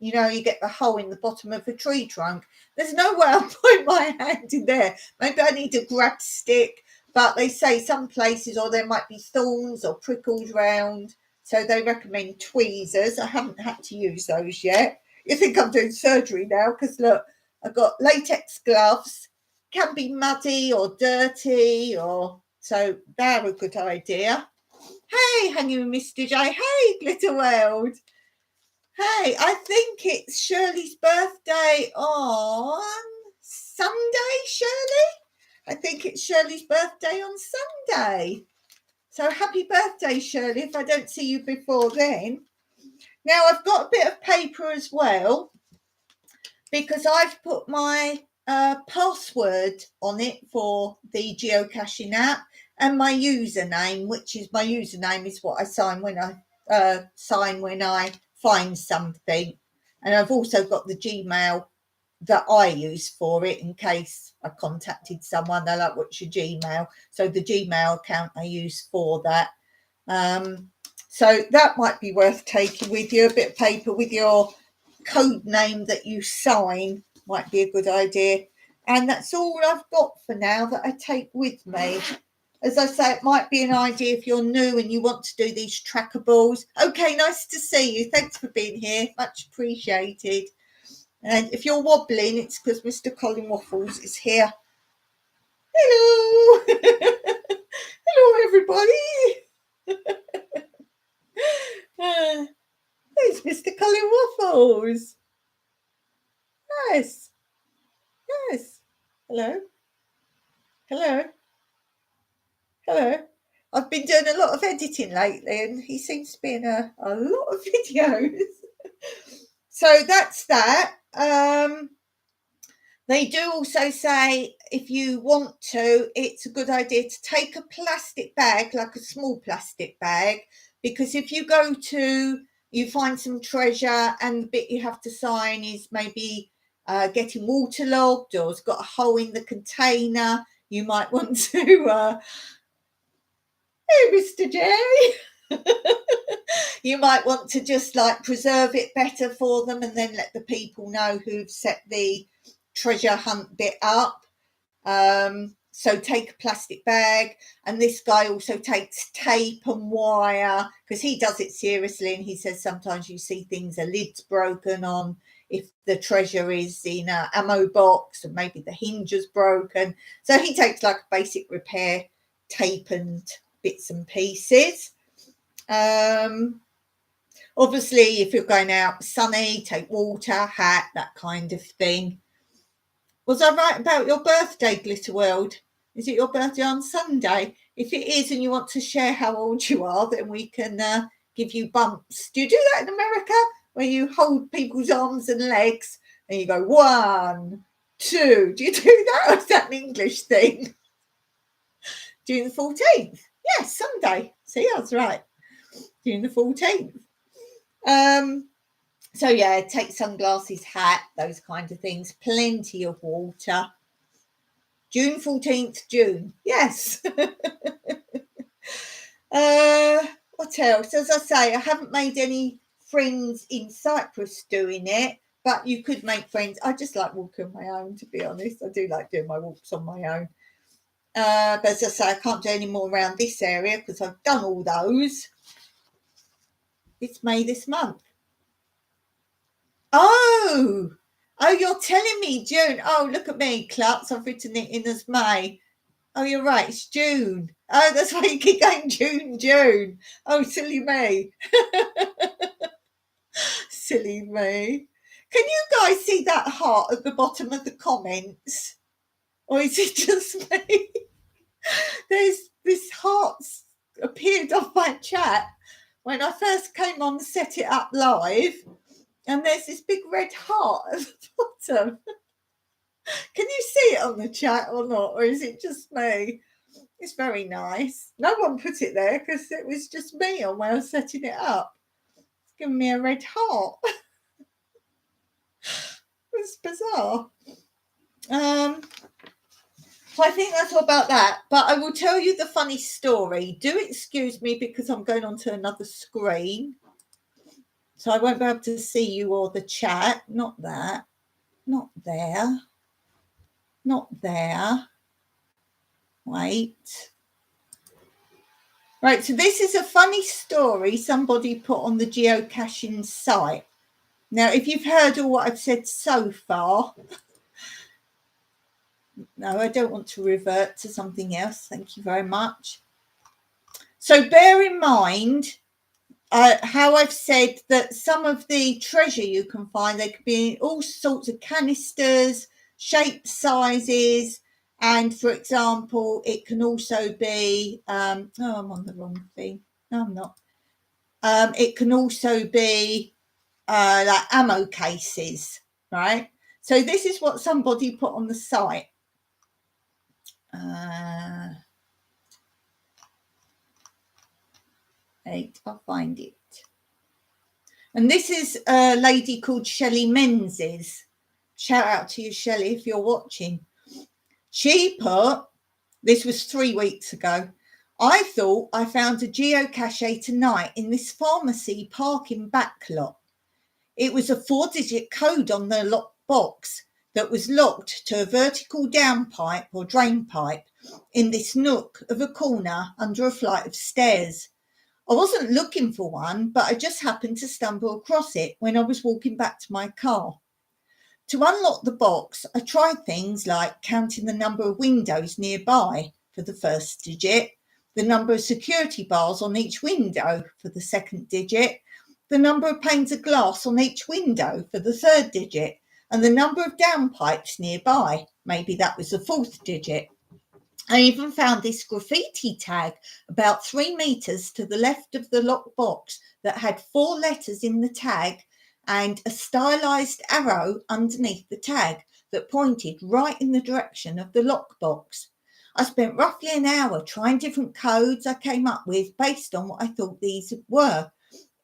you know, you get the hole in the bottom of a tree trunk. There's no way I'll put my hand in there. Maybe I need a grab stick, but they say some places, or there might be thorns or prickles round, so they recommend tweezers. I haven't had to use those yet. You think I'm doing surgery now, because look, I've got latex gloves. Can be muddy or dirty, or so they're a good idea. Hey, hanging with Mr. J. Hey, Glitter World. Hey, I think it's Shirley's birthday on Sunday, Shirley. I think it's Shirley's birthday on Sunday. So happy birthday, Shirley, if I don't see you before then. Now, I've got a bit of paper as well. because I've put my password on it for the geocaching app, and my username, which is my username is what I sign when I find something. And I've also got the Gmail that I use for it in case I contacted someone. They're like, what's your Gmail? So the Gmail account I use for that. So that might be worth taking with you. A bit of paper with your code name that you sign might be a good idea. And that's all I've got for now that I take with me. As I say, it might be an idea if you're new and you want to do these trackables. Okay, nice to see you. Thanks for being here. Much appreciated. And if you're wobbling, it's because Mr. Colin Waffles is here. Hello. Hello, everybody. There's Mr. Colin Waffles. Yes. Yes. Hello. Hello. Hello. I've been doing a lot of editing lately and he seems to be in a lot of videos. So that's that. They do also say if you want to, it's a good idea to take a plastic bag, like a small plastic bag, because if you go to, you find some treasure and the bit you have to sign is maybe getting waterlogged or it's got a hole in the container, you might want to, hey, Mr. J. You might want to just like preserve it better for them and then let the people know who've set the treasure hunt bit up. So take a plastic bag, and this guy also takes tape and wire because he does it seriously, and he says sometimes you see things, a lid's broken on if the treasure is in an ammo box and maybe the hinge is broken. So he takes like a basic repair tape and bits and pieces. Obviously, if you're going out sunny, take water, hat, that kind of thing. Was I right about your birthday, Glitterworld? Is it your birthday on Sunday? If it is and you want to share how old you are, then we can give you bumps. Do you do that in America? Where you hold people's arms and legs and you go 1, 2. Do you do that? Or is that an English thing? June the 14th. Yes, Sunday. See, I was right. June the 14th. So yeah, take sunglasses, hat, those kind of things. Plenty of water. June 14th, June. Yes. What else? As I say, I haven't made any friends in Cyprus doing it, but you could make friends. I just like walking on my own, to be honest. I do like doing my walks on my own. But as I say, I can't do any more around this area because I've done all those. It's May this month. Oh, you're telling me June. Oh, look at me, Klutz. I've written it in as May. Oh, you're right. It's June. Oh, that's why you keep going June. Oh, silly me. Silly me. Can you guys see that heart at the bottom of the comments? Or is it just me? There's this heart appeared on my chat when I first came on and set it up live. And there's this big red heart at the bottom. Can you see it on the chat or not? Or is it just me? It's very nice. No one put it there because it was just me on when I was setting it up. It's giving me a red heart. It's bizarre. So I think that's all about that. But I will tell you the funny story. Do excuse me because I'm going on to another screen. So I won't be able to see you or the chat. Not that. Not there. Not there. Wait. Right, so this is a funny story somebody put on the geocaching site. Now, if you've heard all what I've said so far, no, I don't want to revert to something else. Thank you very much. So bear in mind how I've said that some of the treasure you can find, they could be in all sorts of canisters, shapes, sizes. And for example, it can also be, I'm on the wrong thing. No, I'm not. It can also be like ammo cases, right? So this is what somebody put on the site. I'll find it. And this is a lady called Shelley Menzies. Shout out to you, Shelley, if you're watching. She put, this was 3 weeks ago, I thought I found a geocache tonight in this pharmacy parking back lot. It was a 4-digit code on the lock box that was locked to a vertical downpipe or drain pipe in this nook of a corner under a flight of stairs. I wasn't looking for one, but I just happened to stumble across it when I was walking back to my car. To unlock the box, I tried things like counting the number of windows nearby for the first digit, the number of security bars on each window for the second digit, the number of panes of glass on each window for the third digit, and the number of downpipes nearby. Maybe that was the fourth digit. I even found this graffiti tag about 3 meters to the left of the lock box that had 4 letters in the tag and a stylized arrow underneath the tag that pointed right in the direction of the lockbox. I spent roughly an hour trying different codes I came up with based on what I thought these were.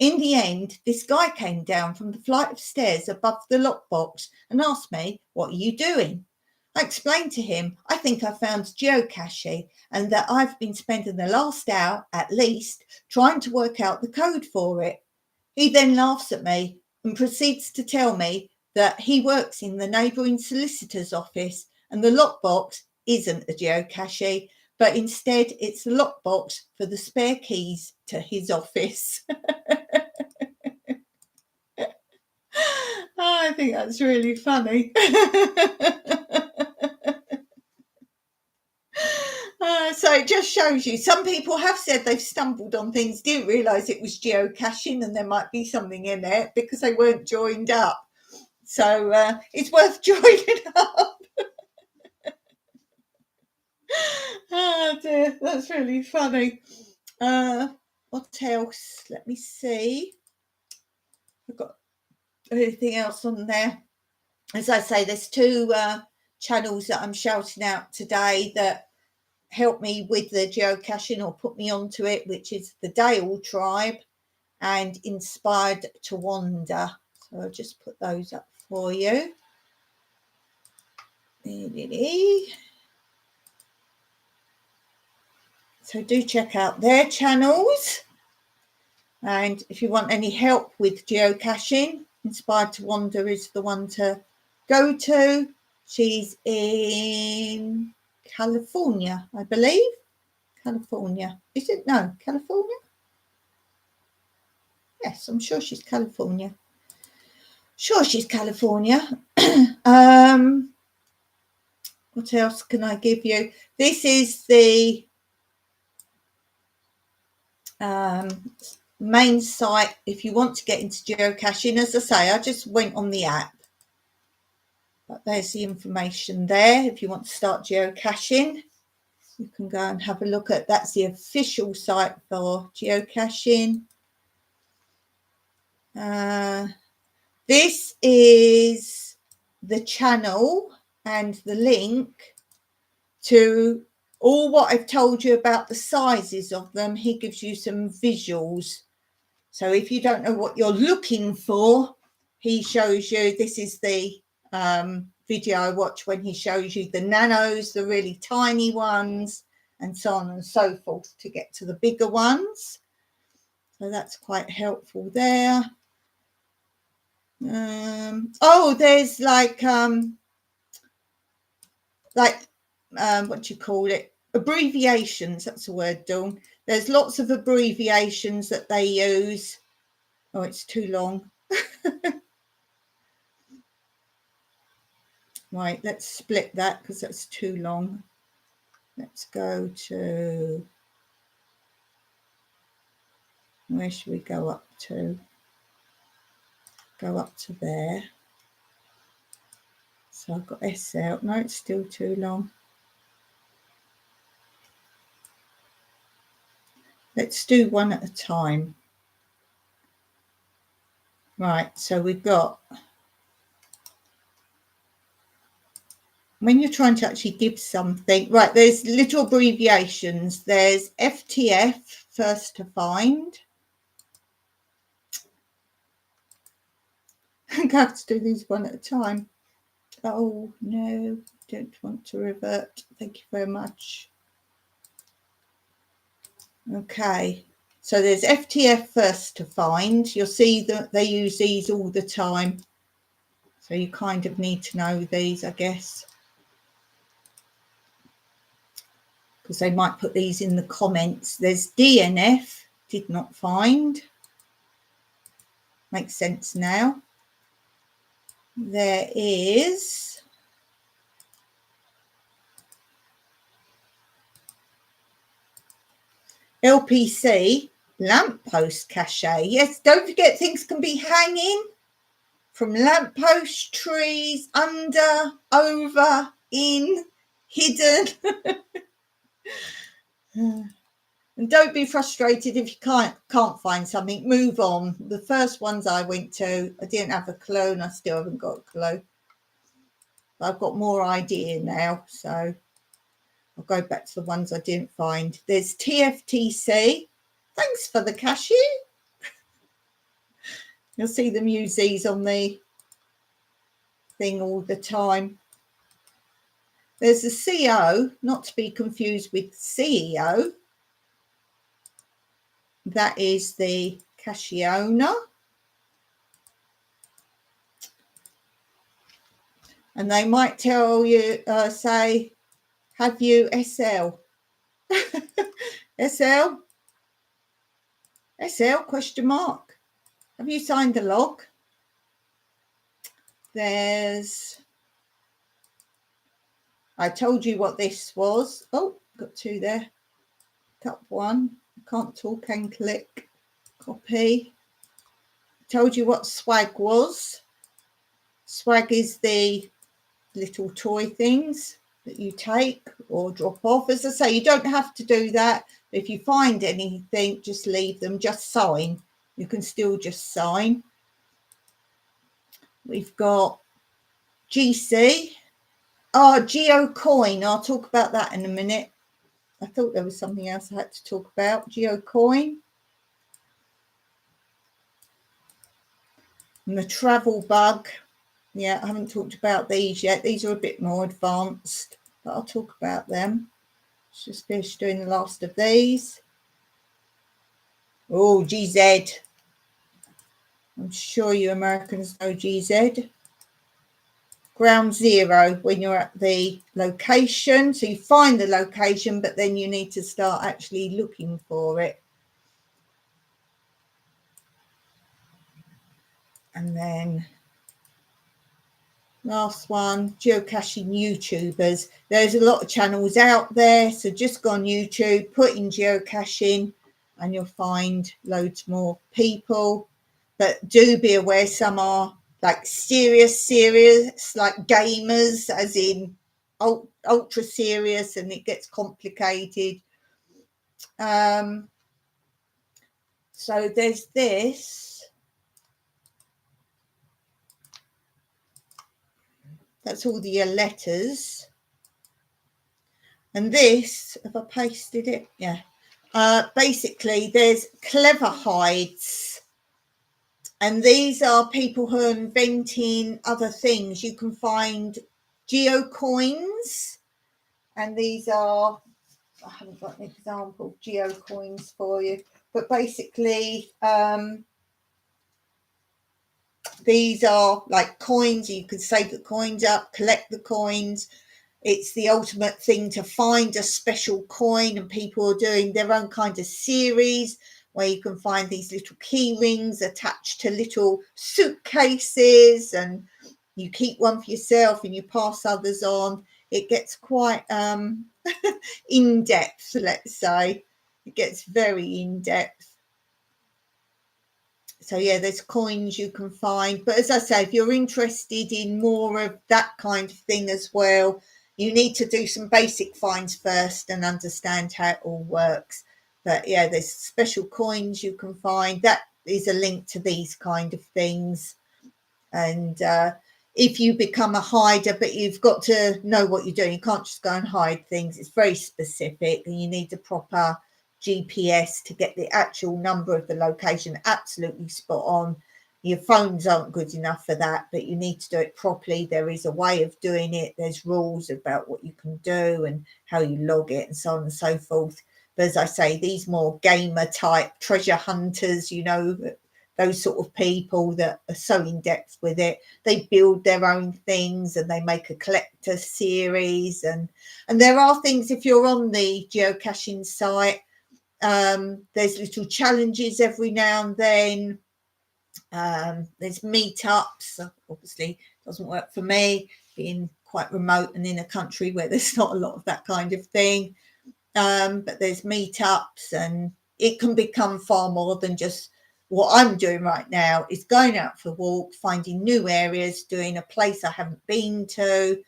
In the end, this guy came down from the flight of stairs above the lockbox and asked me, "What are you doing?" I explained to him, I think I found geocaching and that I've been spending the last hour, at least, trying to work out the code for it. He then laughs at me and proceeds to tell me that he works in the neighbouring solicitor's office and the lockbox isn't a geocache, but instead it's the lockbox for the spare keys to his office. I think that's really funny. So it just shows you, some people have said they've stumbled on things, didn't realise it was geocaching and there might be something in it because they weren't joined up. So it's worth joining up. Oh dear, that's really funny. What else? Let me see. I've got anything else on there. As I say, there's 2 channels that I'm shouting out today that help me with the geocaching or put me onto it, which is the Dale Tribe and Inspired to Wander. So I'll just put those up for you. So do check out their channels. And if you want any help with geocaching, Inspired to Wander is the one to go to. She's in California, I believe. California. Is it? No, California? Yes, I'm sure she's California. Sure, she's California. What else can I give you? This is the main site if you want to get into geocaching. As I say, I just went on the app. But there's the information there. If you want to start geocaching, you can go and have a look at, that's the official site for geocaching. This is the channel and the link to all what I've told you about the sizes of them. He gives you some visuals. So if you don't know what you're looking for, he shows you, this is the video I watch when he shows you the nanos, the really tiny ones, and so on and so forth to get to the bigger ones. So that's quite helpful there. There's like what do you call it? Abbreviations, that's the word, Dawn. There's lots of abbreviations that they use. Oh, it's too long. Right, let's split that because that's too long. Let's go to, where should we go up to? Go up to there. So I've got S out. No, it's still too long. Let's do one at a time. Right, so we've got when you're trying to actually give something, right, there's little abbreviations. There's FTF, first to find. I'm going to have to do these one at a time. Oh, no, don't want to revert. Thank you very much. Okay, so there's FTF, first to find. You'll see that they use these all the time. So you kind of need to know these, I guess, because they might put these in the comments. There's DNF, did not find. Makes sense now. There is LPC, lamppost cache. Yes, don't forget things can be hanging from lamppost, trees, under, over, in, hidden. And don't be frustrated if you can't find something. Move on. The first ones I went to, I didn't have a clue, and I still haven't got a clue. But I've got more idea now, so I'll go back to the ones I didn't find. There's TFTC. Thanks for the cashew. You'll see them use these on the thing all the time. There's the CO, not to be confused with CEO. That is the cache owner. And they might tell you, say, have you SL? SL? SL, question mark. Have you signed the log? There's, I told you what this was. Oh, got two there. Top one. Can't talk and click. Copy. Told you what swag was. Swag is the little toy things that you take or drop off. As I say, you don't have to do that. If you find anything, just leave them. Just sign. You can still just sign. We've got GC. Geocoin. I'll talk about that in a minute. I thought there was something else I had to talk about. Geocoin. And the travel bug. Yeah, I haven't talked about these yet. These are a bit more advanced, but I'll talk about them. Let's just finish doing the last of these. Oh, GZ. I'm sure you Americans know GZ. Ground zero, when you're at the location. So you find the location, but then you need to start actually looking for it. And then last one, geocaching YouTubers. There's a lot of channels out there, so just go on YouTube, put in geocaching, and you'll find loads more people. But do be aware, some are like serious, like gamers, as in ultra serious, and it gets complicated. So there's this. That's all the letters. And this, have I pasted it? Yeah. Basically, there's clever hides. And these are people who are inventing other things. You can find Geocoins. And these are, I haven't got an example of Geocoins for you. But basically, these are like coins. You can save the coins up, collect the coins. It's the ultimate thing to find a special coin, and people are doing their own kind of series where you can find these little key rings attached to little suitcases, and you keep one for yourself and you pass others on. It gets quite in depth, let's say. It gets very in depth. So yeah, there's coins you can find. But as I say, if you're interested in more of that kind of thing as well, you need to do some basic finds first and understand how it all works. But yeah, there's special coins you can find. That is a link to these kind of things. And if you become a hider, but you've got to know what you're doing. You can't just go and hide things. It's very specific, and you need a proper GPS to get the actual number of the location absolutely spot on. Your phones aren't good enough for that, but you need to do it properly. There is a way of doing it. There's rules about what you can do and how you log it and so on and so forth. But as I say, these more gamer type treasure hunters, you know, those sort of people that are so in depth with it, they build their own things and they make a collector series. And there are things, if you're on the geocaching site, there's little challenges every now and then. There's meetups. Obviously doesn't work for me, being quite remote and in a country where there's not a lot of that kind of thing. But there's meetups, and it can become far more than just what I'm doing right now is going out for a walk, finding new areas, doing a place I haven't been to,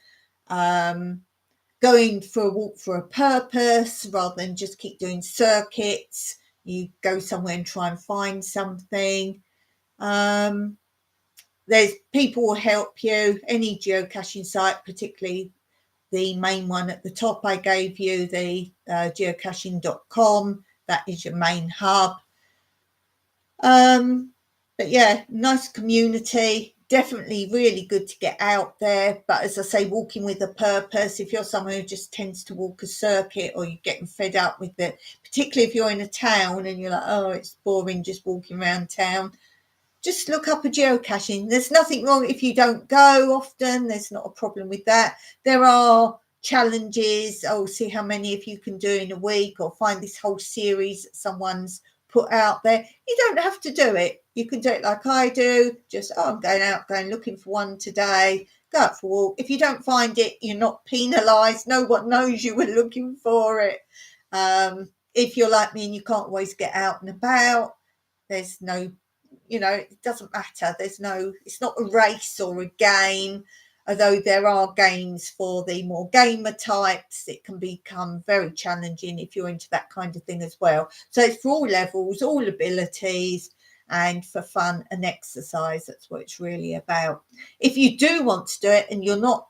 going for a walk for a purpose rather than just keep doing circuits. You go somewhere and try and find something. There's people will help you. Any geocaching site, particularly the main one at the top I gave you, the geocaching.com, that is your main hub. But yeah, nice community, definitely really good to get out there. But as I say, walking with a purpose. If you're someone who just tends to walk a circuit, or you're getting fed up with it, particularly if you're in a town and you're like, oh, it's boring just walking around town, just look up a geocaching. There's nothing wrong if you don't go often. There's not a problem with that. There are challenges. Oh, see how many of you can do in a week, or find this whole series that someone's put out there. You don't have to do it. You can do it like I do. Just, oh, I'm going looking for one today. Go out for a walk. If you don't find it, you're not penalised. No one knows you were looking for it. If you're like me and you can't always get out and about, there's no, you know, it doesn't matter. There's no, it's not a race or a game, although there are games for the more gamer types. It can become very challenging if you're into that kind of thing as well. So it's for all levels, all abilities, and for fun and exercise. That's what it's really about. If you do want to do it and you're not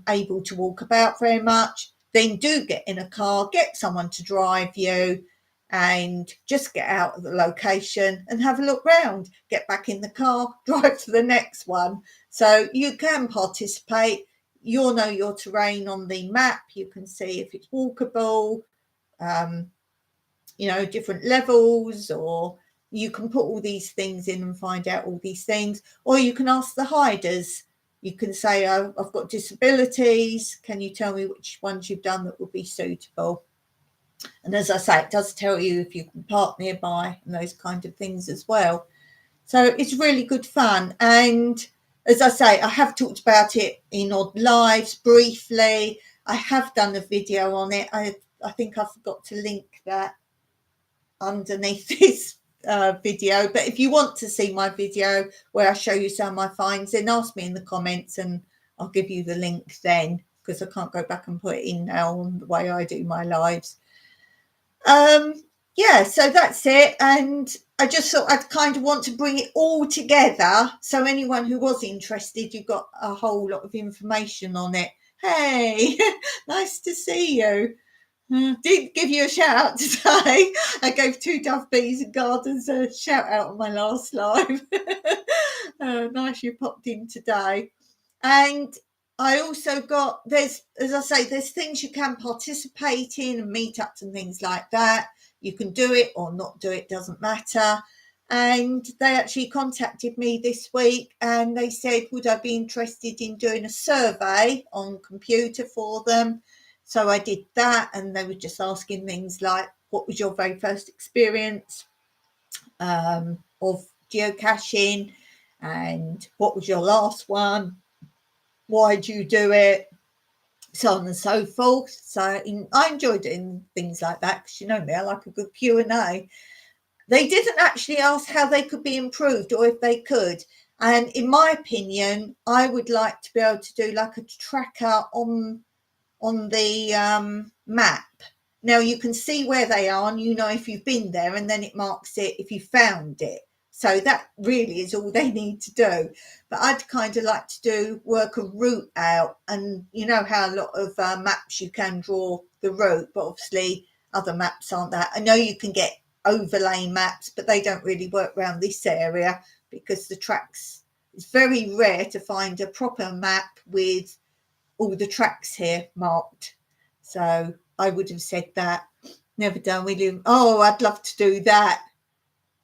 able to walk about very much, then do get in a car, get someone to drive you, and just get out of the location and have a look round, get back in the car, drive to the next one. So you can participate. You'll know your terrain on the map. You can see if it's walkable, you know, different levels, or you can put all these things in and find out all these things. Or you can ask the hiders. You can say, oh, I've got disabilities. Can you tell me which ones you've done that would be suitable? And as I say, it does tell you if you can park nearby and those kind of things as well. So it's really good fun. And as I say, I have talked about it in odd lives briefly. I have done a video on it. I think I forgot to link that underneath this video. But if you want to see my video where I show you some of my finds, then ask me in the comments and I'll give you the link then, because I can't go back and put it in now on the way I do my lives. Yeah, so that's it. And I just thought I'd kind of want to bring it all together. So anyone who was interested, you got a whole lot of information on it. Hey, nice to see you. Did give you a shout out today. I gave 2 Dove Bees and Gardens a shout out on my last live. Nice you popped in today. And I also got, there's, as I say, there's things you can participate in and meetups and things like that. You can do it or not do it, doesn't matter. And they actually contacted me this week and they said, would I be interested in doing a survey on computer for them? So I did that, and they were just asking things like, what was your very first experience of geocaching, and what was your last one? Why do you do it? So on and so forth. So I enjoy doing things like that, because you know me, I like a good Q&A. They didn't actually ask how they could be improved or if they could. And in my opinion, I would like to be able to do like a tracker on the map. Now you can see where they are and you know if you've been there, and then it marks it if you found it. So that really is all they need to do. But I'd kind of like to work a route out, and you know how a lot of maps you can draw the route, but obviously other maps aren't that. I know you can get overlay maps, but they don't really work around this area because the tracks, it's very rare to find a proper map with all the tracks here marked. So I would have said that. Never done, William. Oh, I'd love to do that.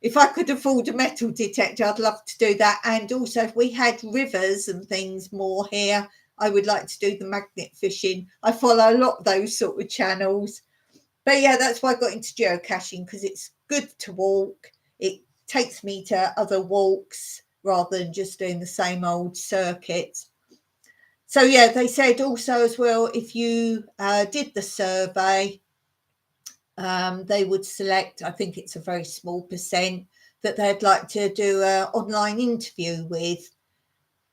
If I could afford a metal detector, I'd love to do that. And also, if we had rivers and things more here, I would like to do the magnet fishing. I follow a lot of those sort of channels. But yeah, that's why I got into geocaching, because it's good to walk. It takes me to other walks rather than just doing the same old circuits. So yeah, they said also as well, if you did the survey, they would select, I think it's a very small percent, that they'd like to do an online interview with,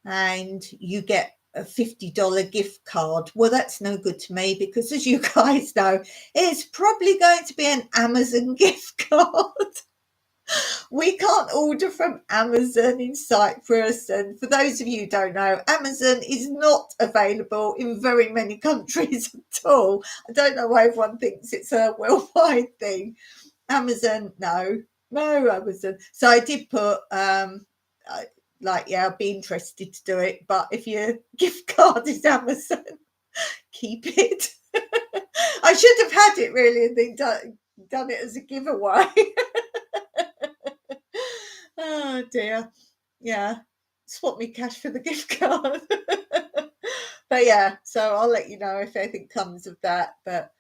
and you get a $50 gift card. Well, that's no good to me, because as you guys know, it's probably going to be an Amazon gift card. We can't order from Amazon in Cyprus. And for those of you who don't know, Amazon is not available in very many countries at all. I don't know why everyone thinks it's a worldwide thing. Amazon, no Amazon. So I did put, I'd be interested to do it. But if your gift card is Amazon, keep it. I should have had it really and then done it as a giveaway. Oh dear. Yeah. Swap me cash for the gift card. But yeah, so I'll let you know if anything comes of that. But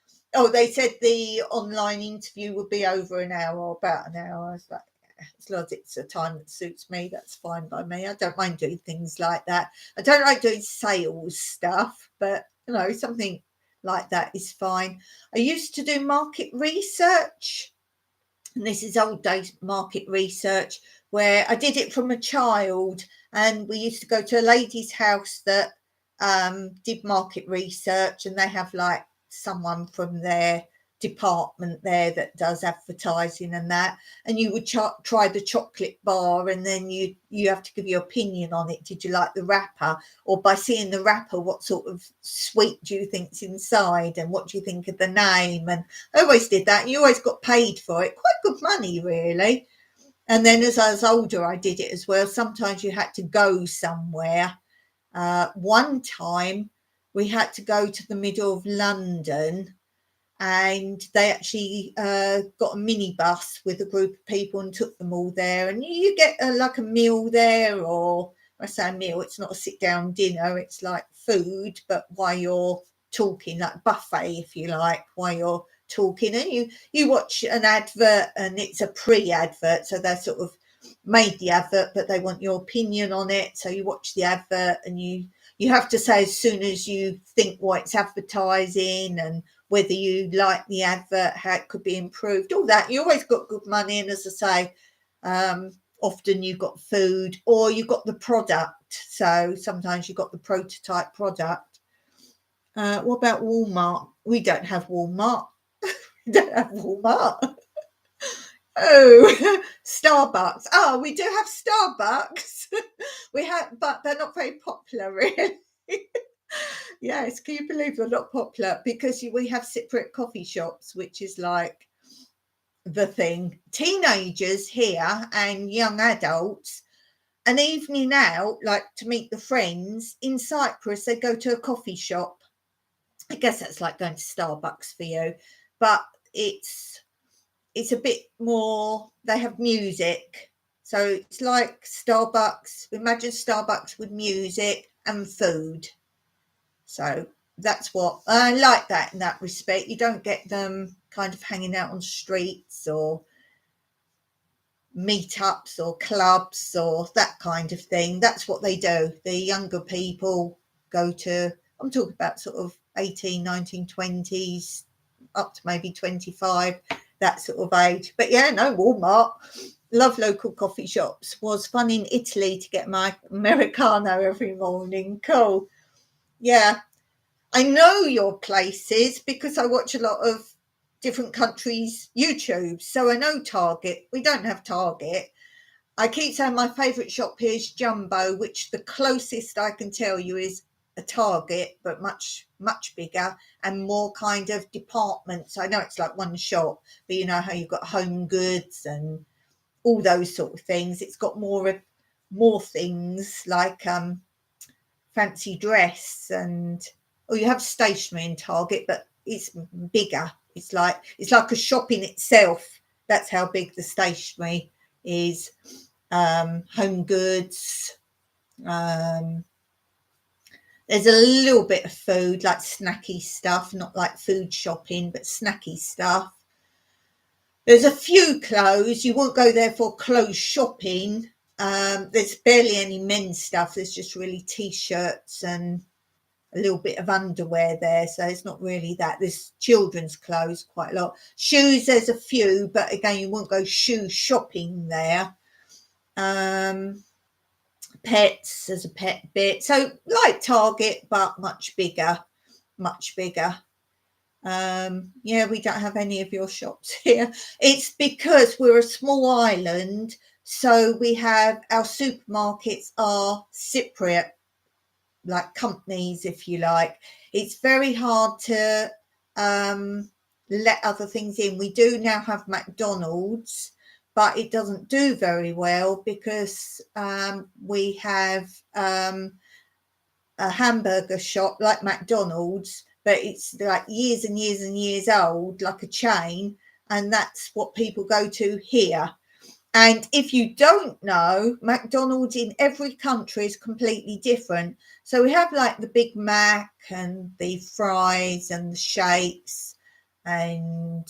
they said the online interview would be over an hour, or about an hour. I was like, as long as it's a time that suits me, that's fine by me. I don't mind doing things like that. I don't like doing sales stuff, but something like that is fine. I used to do market research, and this is old days market research, where I did it from a child, and we used to go to a lady's house that did market research, and they have like someone from their department there that does advertising and that, and you would try the chocolate bar, and then you have to give your opinion on it. Did you like the wrapper? Or by seeing the wrapper, what sort of sweet do you think's inside, and what do you think of the name? And I always did that. You always got paid for it, quite good money really. And then as I was older, I did it as well. Sometimes you had to go somewhere. One time we had to go to the middle of London, and they actually got a minibus with a group of people and took them all there. And you get like a meal there, or when I say a meal, it's not a sit-down dinner. It's like food, but while you're talking, like buffet, if you like, while you're talking. And you watch an advert, and it's a pre-advert, so they sort of made the advert, but they want your opinion on it. So you watch the advert, and you have to say as soon as you think what it's advertising, and whether you like the advert, how it could be improved, all that. You always got good money. And as I say, often you got food, or you got the product. So sometimes you got the prototype product. What about Walmart? We don't have Walmart. We don't have Walmart. Oh, Starbucks. Oh, we do have Starbucks. We have, but they're not very popular, really. Yes, can you believe they're not popular? Because we have separate coffee shops, which is like the thing. Teenagers here and young adults, an evening out, like to meet the friends in Cyprus, they go to a coffee shop. I guess that's like going to Starbucks for you, but it's a bit more, they have music. So it's like Starbucks. Imagine Starbucks with music and food. So that's what I like, that in that respect. You don't get them kind of hanging out on streets or meetups or clubs or that kind of thing. That's what they do. The younger people go to, I'm talking about sort of 18, 19, 20s, up to maybe 25, that sort of age. But yeah, no Walmart. Love local coffee shops. Was fun in Italy to get my Americano every morning. Cool. Yeah. I know your places because I watch a lot of different countries' YouTube. So I know Target. We don't have Target. I keep saying my favourite shop here is Jumbo, which the closest I can tell you is a Target, but much, much bigger and more kind of departments. I know it's like one shop, but you know how you've got home goods and all those sort of things. It's got more things like fancy dress or you have stationery in Target, but it's bigger. It's like a shop in itself. That's how big the stationery is. Home goods. There's a little bit of food, like snacky stuff, not like food shopping, but snacky stuff. There's a few clothes. You won't go there for clothes shopping. There's barely any men's stuff. There's just really t-shirts and a little bit of underwear there, so it's not really that. There's children's clothes quite a lot. Shoes, there's a few, but again, you won't go shoe shopping there. Pets, there's a pet bit, so like Target, but much bigger. Yeah, we don't have any of your shops here. It's because we're a small island, so we have our supermarkets are Cypriot, like companies, if you like. It's very hard to let other things in. We do now have McDonald's, but it doesn't do very well because we have a hamburger shop like McDonald's, but it's like years and years and years old, like a chain, and that's what people go to here. And if you don't know, McDonald's in every country is completely different. So we have like the Big Mac and the fries and the shakes and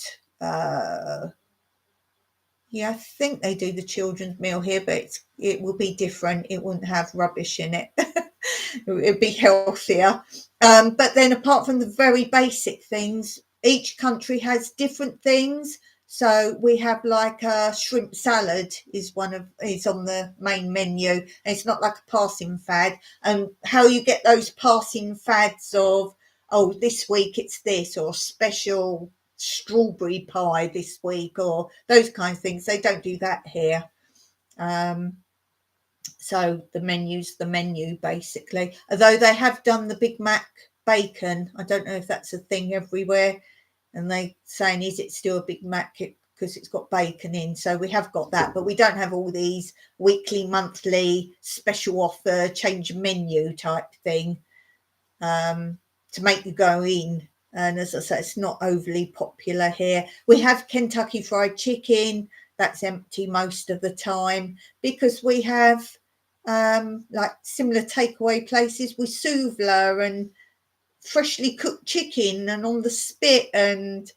yeah, I think they do the children's meal here, but it will be different. It wouldn't have rubbish in it. It'd be healthier. But then apart from the very basic things, each country has different things. So we have like a shrimp salad is on the main menu. And it's not like a passing fad. And how you get those passing fads of, oh, this week it's this, or special strawberry pie this week, or those kinds of things. They don't do that here. So the menu's the menu, basically. Although they have done the Big Mac bacon. I don't know if that's a thing everywhere. And they saying, is it still a Big Mac because it's got bacon in? So we have got that, but we don't have all these weekly, monthly, special offer, change menu type thing to make you go in. And as I say, it's not overly popular here. We have Kentucky Fried Chicken. That's empty most of the time because we have like similar takeaway places with souvla and freshly cooked chicken and on the spit and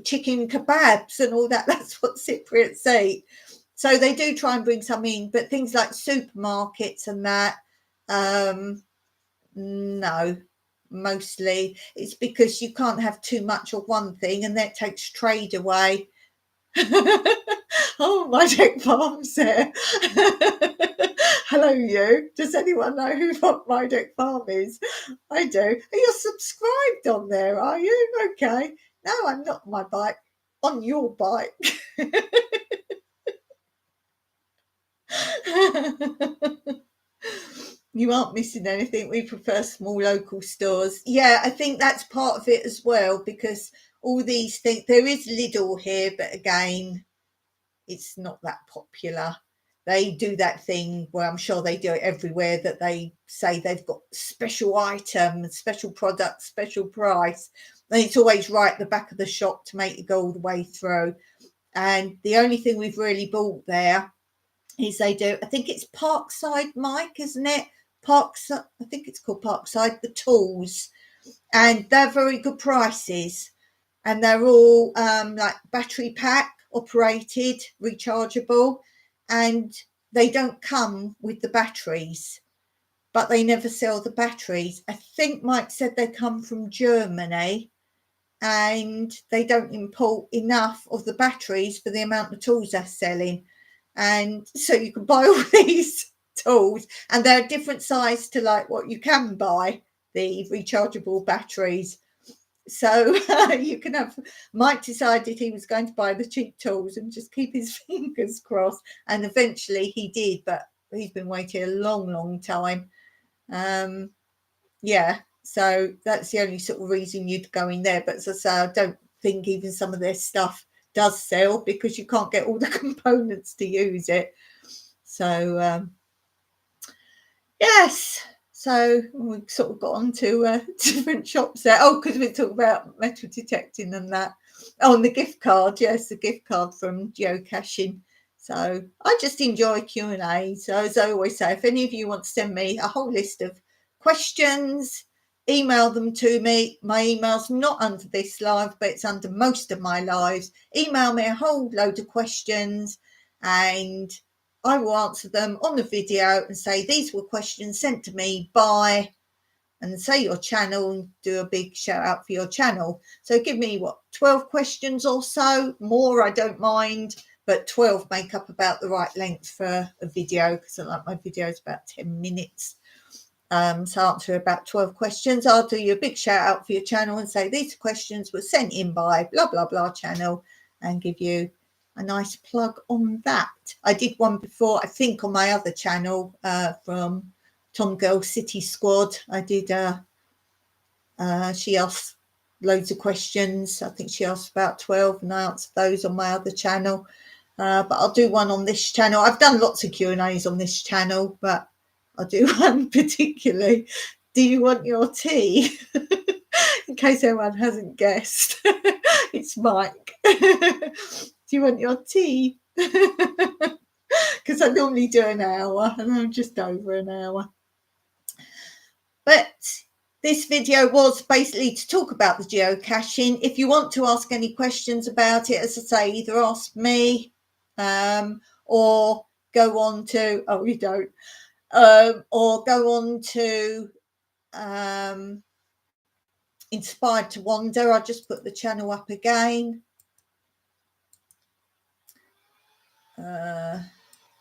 chicken kebabs and all that. That's what Cypriots eat. So they do try and bring some in, but things like supermarkets and that, no. Mostly it's because you can't have too much of one thing and that takes trade away. Oh, my deck farm's there. Hello, you. Does anyone know who my deck farm is? I do. You're subscribed on there, are you? Okay. No, I'm not on my bike. On your bike. You aren't missing anything. We prefer small local stores. Yeah, I think that's part of it as well, because all these things, there is Lidl here, but again, it's not that popular. They do that thing where I'm sure they do it everywhere, that they say they've got special item, special product, special price. And it's always right at the back of the shop to make you go all the way through. And the only thing we've really bought there is they do, I think it's Parkside, Mike, isn't it? Parkside, I think it's called Parkside, the tools. And they're very good prices. And they're all like battery pack operated, rechargeable, and they don't come with the batteries, but they never sell the batteries. I think Mike said they come from Germany and they don't import enough of the batteries for the amount of tools they're selling. And so you can buy all these tools and they're different size to like what you can buy, the rechargeable batteries. So you can have, Mike decided he was going to buy the cheap tools and just keep his fingers crossed. And eventually he did, but he's been waiting a long time. Yeah, so that's the only sort of reason you'd go in there. But as I say, I don't think even some of their stuff does sell because you can't get all the components to use it. So yes, so we sort of got on to different shops there. Oh, because we talk about metal detecting and that. Oh, and the gift card, yes, the gift card from geocaching. So I just enjoy Q&A. So as I always say, if any of you want to send me a whole list of questions, email them to me. My email's not under this live, but it's under most of my lives. Email me a whole load of questions and I will answer them on the video and say these were questions sent to me by, and say your channel and do a big shout out for your channel. So give me 12 questions or so, more I don't mind, but 12 make up about the right length for a video because I like my videos about 10 minutes. So answer about 12 questions. I'll do you a big shout out for your channel and say these questions were sent in by blah blah blah channel and give you a nice plug on that. I did one before, I think, on my other channel from Tom Girl City Squad. I did she asked loads of questions. I think she asked about 12 and I answered those on my other channel. But I'll do one on this channel. I've done lots of Q&As on this channel, but I'll do one particularly. Do you want your tea? In case anyone hasn't guessed, it's Mike. Do you want your tea? Because I normally do an hour and I'm just over an hour. But this video was basically to talk about the geocaching. If you want to ask any questions about it, as I say, either ask me or go on to, oh, you don't, or go on to Inspired to Wander. I'll just put the channel up again.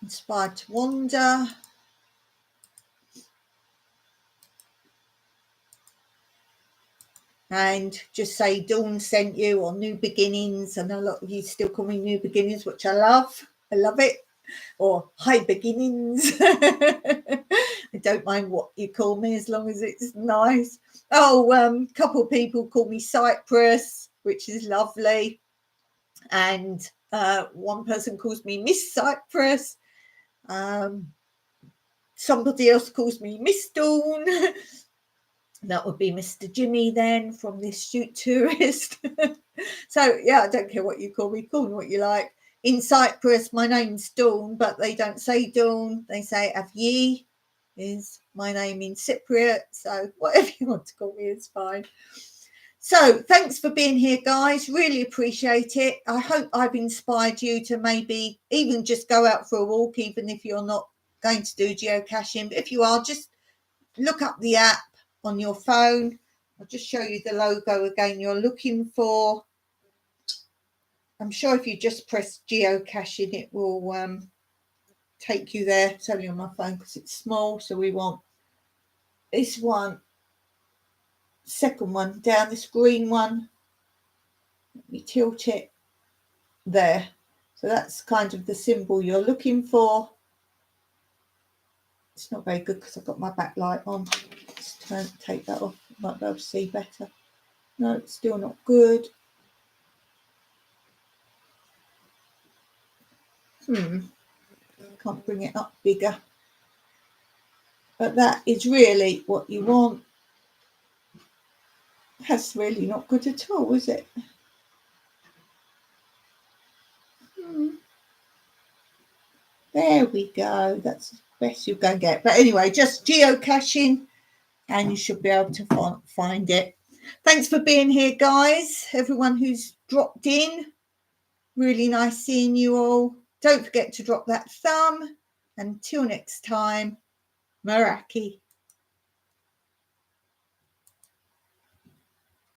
Inspired to Wander. And just say Dawn sent you, or New Beginnings. And a lot of you still call me New Beginnings, which I love. I love it. Or Hi Beginnings. I don't mind what you call me as long as it's nice. Oh, a couple of people call me Cyprus, which is lovely. And one person calls me Miss Cyprus. Somebody else calls me Miss Dawn. That would be Mr. Jimmy then from this Shoot Tourist. So, yeah, I don't care what you call me. Call me what you like. In Cyprus, my name's Dawn, but they don't say Dawn. They say Avyi is my name in Cypriot. So whatever you want to call me is fine. So thanks for being here, guys. Really appreciate it. I hope I've inspired you to maybe even just go out for a walk, even if you're not going to do geocaching. But if you are, just look up the app on your phone. I'll just show you the logo again you're looking for. I'm sure if you just press geocaching, it will take you there. It's only on my phone because it's small, so we want this one, second one down, this green one. Let me tilt it there. So that's kind of the symbol you're looking for. It's not very good because I've got my backlight on. Let's take that off. I might be able to see better. No, it's still not good. Can't bring it up bigger. But that is really what you want. That's really not good at all, is it? There we go. That's the best you can get. But anyway, just geocaching and you should be able to find it. Thanks for being here, guys. Everyone who's dropped in. Really nice seeing you all. Don't forget to drop that thumb. Until next time, Meraki.